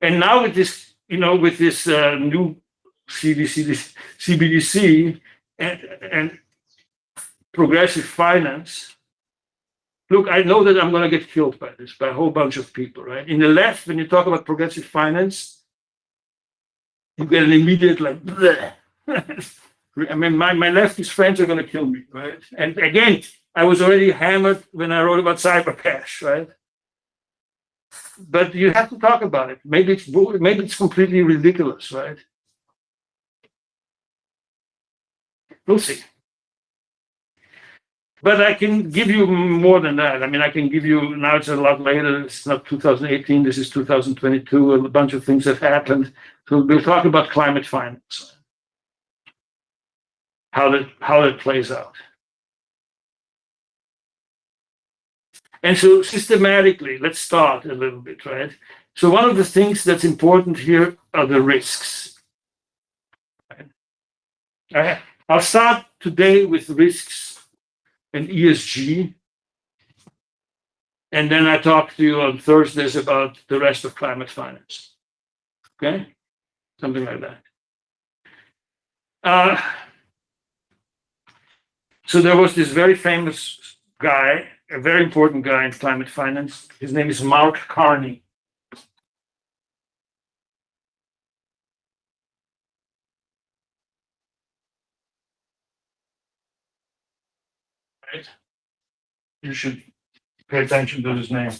And now with this, new CBDC and progressive finance, look, I know that I'm going to get killed by this, by a whole bunch of people, right? In the left, when you talk about progressive finance, you get an immediate like, bleh. My leftist friends are going to kill me, right? And again, I was already hammered when I wrote about cyber cash, right? But you have to talk about it. Maybe it's completely ridiculous, right? We'll see. But I can give you more than that. I can give you, now it's a lot later. It's not 2018, this is 2022. A bunch of things have happened. So we'll talk about climate finance, how it plays out. And so systematically, let's start a little bit, right? So one of the things that's important here are the risks. Right? I'll start today with risks and ESG. And then I talk to you on Thursdays about the rest of climate finance. Okay? Something like that. So there was this very famous guy, a very important guy in climate finance. His name is Mark Carney. Right? You should pay attention to his name.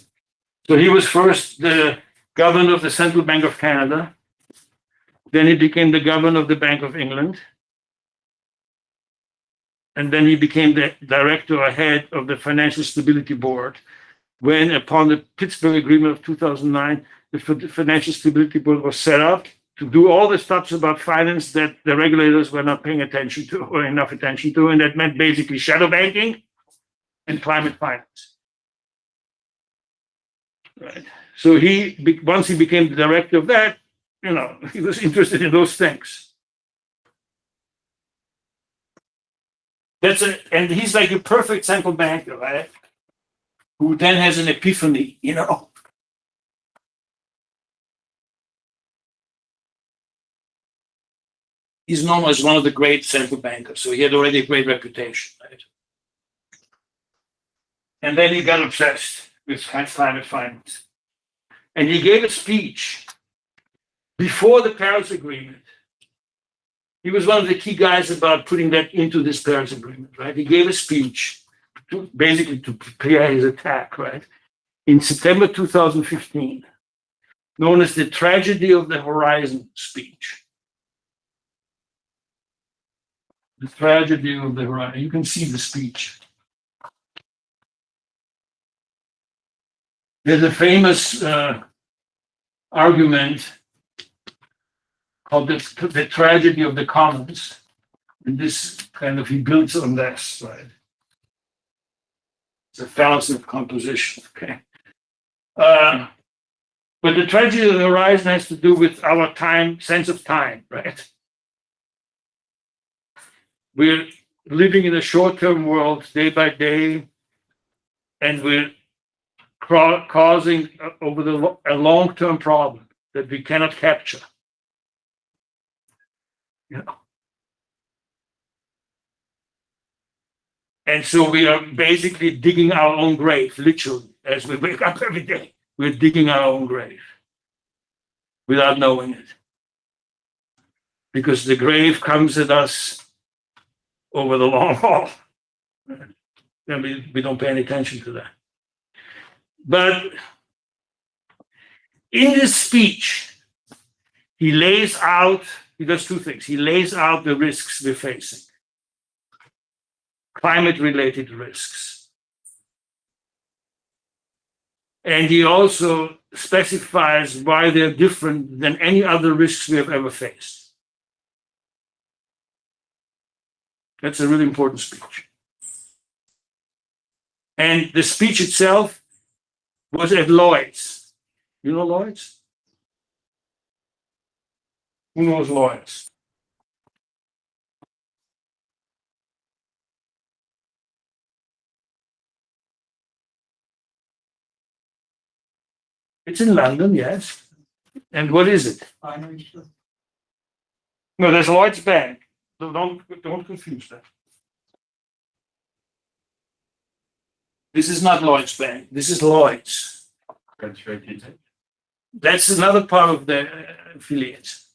So he was first the governor of the Central Bank of Canada. Then he became the governor of the Bank of England. And then he became the director or head of the Financial Stability Board, when upon the Pittsburgh Agreement of 2009, the Financial Stability Board was set up to do all the stuff about finance that the regulators were not paying attention to or enough attention to, and that meant basically shadow banking and climate finance. Right. So once he became the director of that, he was interested in those things. And he's like a perfect central banker, right? Who then has an epiphany, He's known as one of the great central bankers, so he had already a great reputation, right? And then he got obsessed with climate finance. And he gave a speech before the Paris Agreement. He was one of the key guys about putting that into this Paris Agreement, right? He gave a speech basically to prepare his attack, right? In September 2015, known as the Tragedy of the Horizon speech. The Tragedy of the Horizon. You can see the speech. There's a famous argument called the Tragedy of the Commons. And this he builds on this, right? It's a fallacy of composition, okay? But the tragedy of the horizon has to do with our time, sense of time, right? We're living in a short-term world day by day, and we're causing a long-term problem that we cannot capture. You know? And so we are basically digging our own grave, literally, as we wake up every day. We're digging our own grave without knowing it. Because the grave comes at us over the long haul. And we don't pay any attention to that. But in this speech, he does two things. He lays out the risks we're facing, climate-related risks. And he also specifies why they're different than any other risks we have ever faced. That's a really important speech. And the speech itself was at Lloyd's. You know Lloyd's? Who knows Lloyd's? It's in London, yes. And what is it? No, there's Lloyd's Bank. Don't confuse that. This is not Lloyd's Bank. This is Lloyd's. That's another part of the affiliates.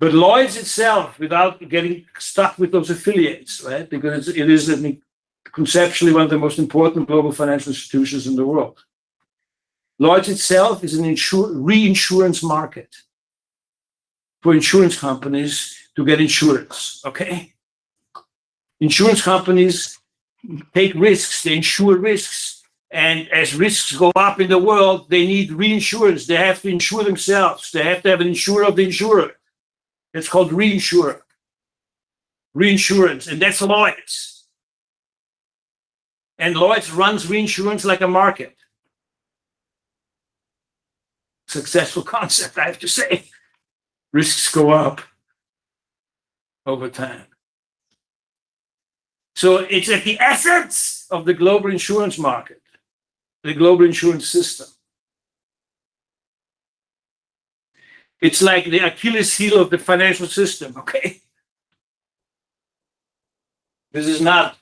But Lloyd's itself, without getting stuck with those affiliates, right? Because it is conceptually one of the most important global financial institutions in the world. Lloyd's itself is an reinsurance market for insurance companies to get insurance, okay? Insurance companies take risks, they insure risks, and as risks go up in the world, they need reinsurance. They have to insure themselves. They have to have an insurer of the insurer. It's called reinsurance, and that's Lloyd's. And Lloyd's runs reinsurance like a market. Successful concept, I have to say. Risks go up over time. So it's at the essence of the global insurance market, the global insurance system. It's like the Achilles heel of the financial system, okay? This is not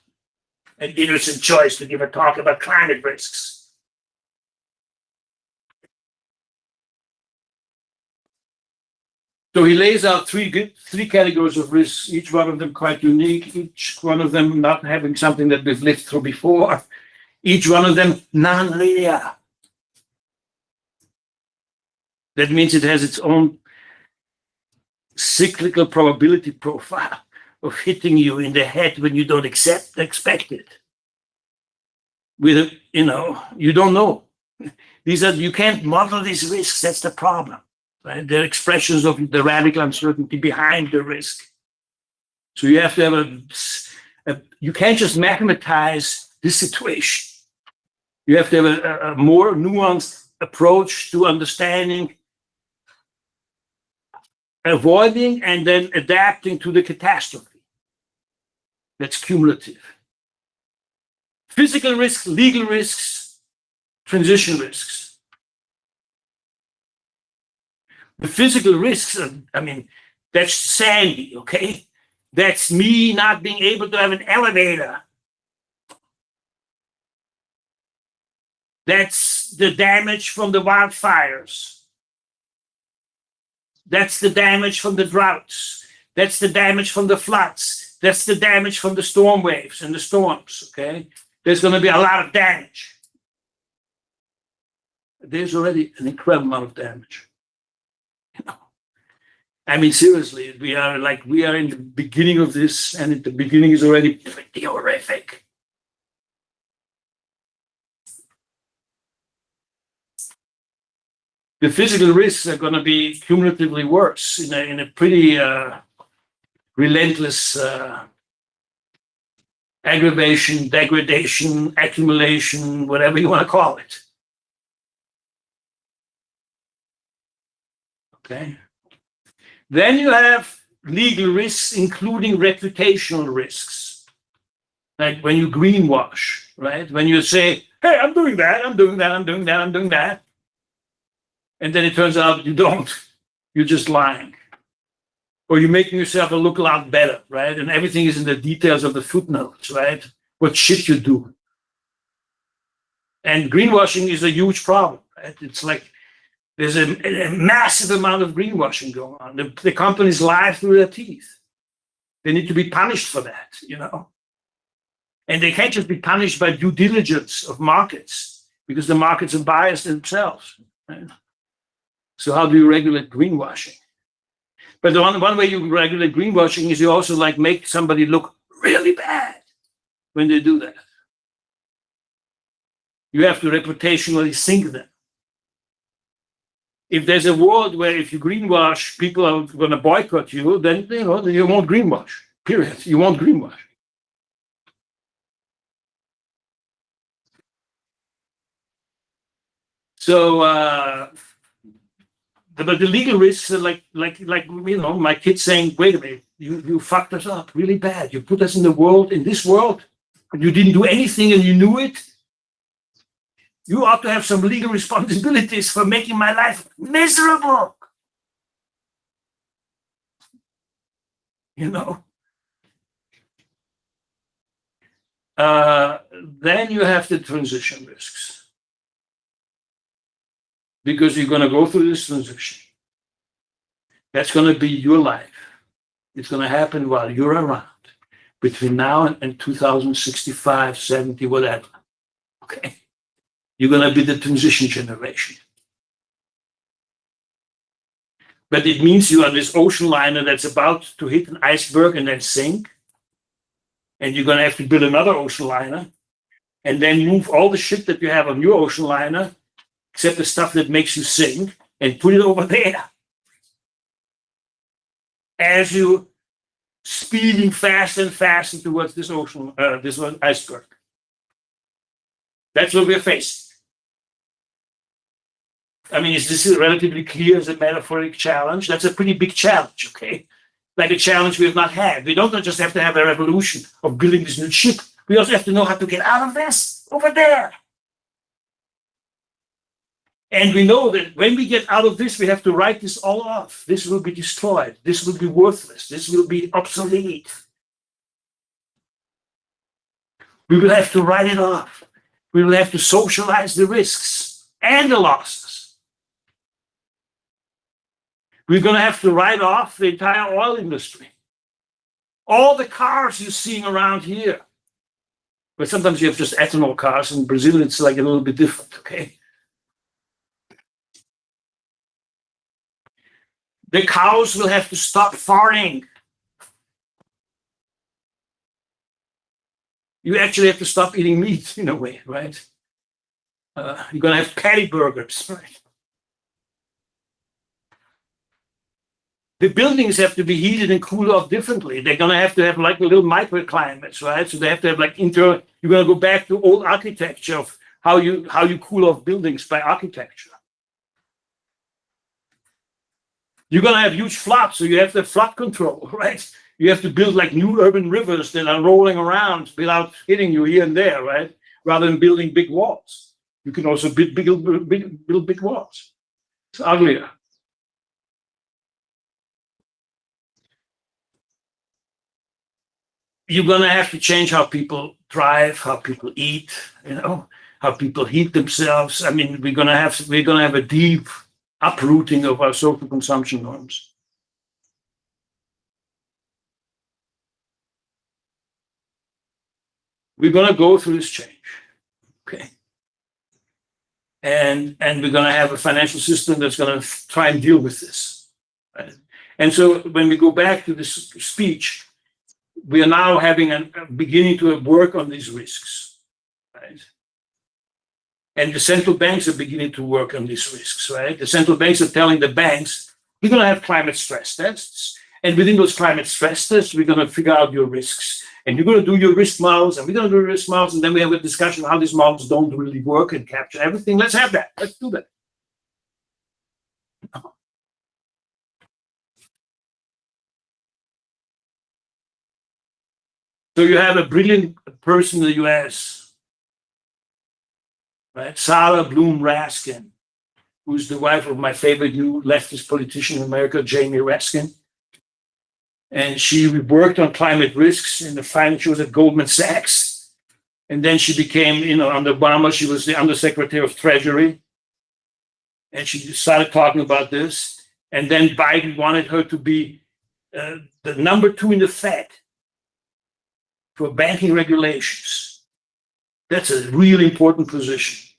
an innocent choice to give a talk about climate risks. So he lays out three categories of risks, each one of them quite unique, each one of them not having something that we've lived through before, each one of them non-linear. That means it has its own cyclical probability profile of hitting you in the head when you don't expect it. You don't know. You can't model these risks, that's the problem. Right? They're expressions of the radical uncertainty behind the risk. So you have to have you can't just mathematize this situation. You have to have a more nuanced approach to understanding, avoiding, and then adapting to the catastrophe. That's cumulative. Physical risks, legal risks, transition risks. The physical risks, that's Sandy, okay? That's me not being able to have an elevator. That's the damage from the wildfires. That's the damage from the droughts. That's the damage from the floods. That's the damage from the storm waves and the storms, okay? There's going to be a lot of damage. There's already an incredible amount of damage. Seriously, we are in the beginning of this, and the beginning is already pretty horrific. The physical risks are going to be cumulatively worse in a pretty relentless aggravation, degradation, accumulation, whatever you want to call it. Okay. Then you have legal risks, including reputational risks. Like when you greenwash, right? When you say, hey, I'm doing that, I'm doing that, I'm doing that, I'm doing that. And then it turns out you don't. You're just lying. Or you're making yourself look a lot better, right? And everything is in the details of the footnotes, right? What shit you do. And greenwashing is a huge problem, right? It's like there's a massive amount of greenwashing going on. The companies lie through their teeth. They need to be punished for that, you know? And they can't just be punished by due diligence of markets because the markets are biased themselves, right? So how do you regulate greenwashing? But the one way you regulate greenwashing is you also like make somebody look really bad when they do that. You have to reputationally sink them. If there's a world where if you greenwash, people are going to boycott you, then you won't greenwash. Period. You won't greenwash. So, but the legal risks are like my kids saying, "Wait a minute, you fucked us up really bad. You put us in this world, and you didn't do anything, and you knew it. You ought to have some legal responsibilities for making my life miserable." You know. Then you have the transition risks. Because you're going to go through this transition. That's going to be your life. It's going to happen while you're around, between now and 2065, 70, whatever. Okay? You're going to be the transition generation. But it means you are this ocean liner that's about to hit an iceberg and then sink. And you're going to have to build another ocean liner and then move all the shit that you have on your ocean liner, except the stuff that makes you sink, and put it over there. As you speeding faster and faster towards this ocean, this one iceberg. That's what we're facing. I mean, is this relatively clear as a metaphoric challenge? That's a pretty big challenge, okay? Like a challenge we have not had. We don't just have to have a revolution of building this new ship. We also have to know how to get out of this over there. And we know that when we get out of this, we have to write this all off. This will be destroyed. This will be worthless. This will be obsolete. We will have to write it off. We will have to socialize the risks and the losses. We're going to have to write off the entire oil industry. All the cars you're seeing around here. But sometimes you have just ethanol cars. In Brazil, it's like a little bit different, okay? The cows will have to stop farting. You actually have to stop eating meat in a way, right? You're going to have patty burgers, right? The buildings have to be heated and cooled off differently. They're going to have like little microclimates, right? So they have to have like you're going to go back to old architecture of how you cool off buildings by architecture. You're going to have huge floods, so you have the flood control, right? You have to build like new urban rivers that are rolling around without hitting you here and there, right? Rather than building big walls. You can also build big walls. It's uglier. You're going to have to change how people drive, how people eat, how people heat themselves. I mean, we're going to have a deep uprooting of our social consumption norms. We're going to go through this change, okay? And we're going to have a financial system that's going to try and deal with this, right? And so when we go back to this speech, we are now beginning to work on these risks, right? And the central banks are beginning to work on these risks, right? The central banks are telling the banks, we're going to have climate stress tests. And within those climate stress tests, we're going to figure out your risks. and you're going to do your risk models, and we're going to do risk models, and then we have a discussion how these models don't really work and capture everything. Let's have that. Let's do that. So you have a brilliant person in the US, right? Sarah Bloom Raskin, who's the wife of my favorite new leftist politician in America, Jamie Raskin. And she worked on climate risks in the finance. She was at Goldman Sachs. And then she became, under Obama, she was the Undersecretary of Treasury. And she started talking about this. And then Biden wanted her to be the number 2 in the Fed for banking regulations. That's a really important position.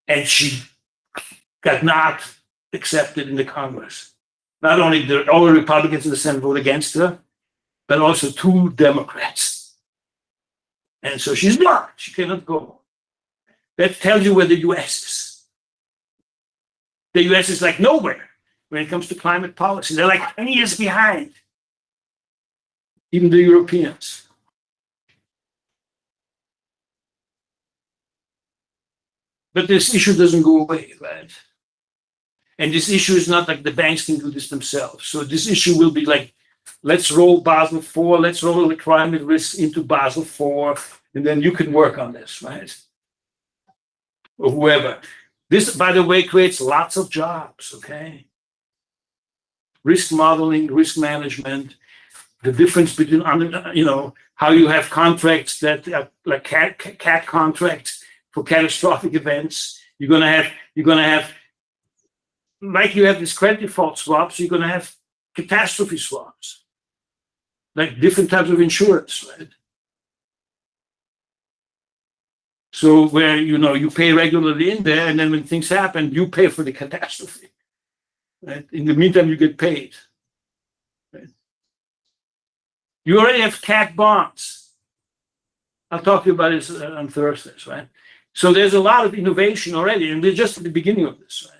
And she got not accepted in the Congress. Not only did all the Republicans in the Senate vote against her, but also 2 Democrats. And so she's blocked. She cannot go. That tells you where the US is. The US is like nowhere when it comes to climate policy. They're like 10 years behind, even the Europeans. But this issue doesn't go away, right? And this issue is not like the banks can do this themselves. So this issue will be like, let's roll Basel IV, let's roll the climate risk into Basel IV, and then you can work on this, right? Or whoever. This, by the way, creates lots of jobs, okay? Risk modeling, risk management, the difference between, how you have contracts that are like cat contracts for catastrophic events. You're gonna have, like you have these credit default swaps, you're gonna have catastrophe swaps, like different types of insurance, right? So where you pay regularly in there, and then when things happen, you pay for the catastrophe. Right? In the meantime, you get paid. Right? You already have cat bonds. I'll talk to you about this on Thursdays, right? So there's a lot of innovation already, and we're just at the beginning of this, right?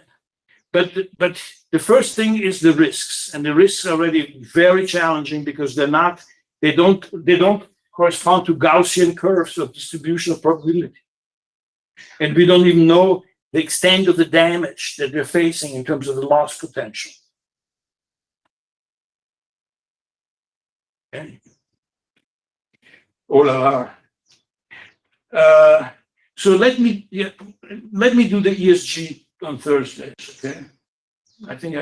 But the first thing is the risks, and the risks are already very challenging because they don't correspond to Gaussian curves of distribution of probability, and we don't even know the extent of the damage that they're facing in terms of the loss potential. Okay. Oh la la. So let me do the ESG on Thursdays, okay? I think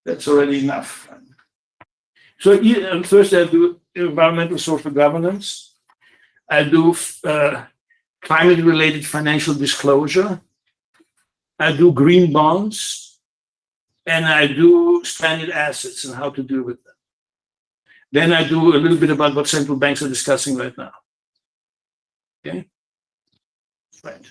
that's already enough. So on Thursday, I do environmental social governance. I do climate-related financial disclosure. I do green bonds. And I do stranded assets and how to deal with them. Then I do a little bit about what central banks are discussing right now. Okay? Right.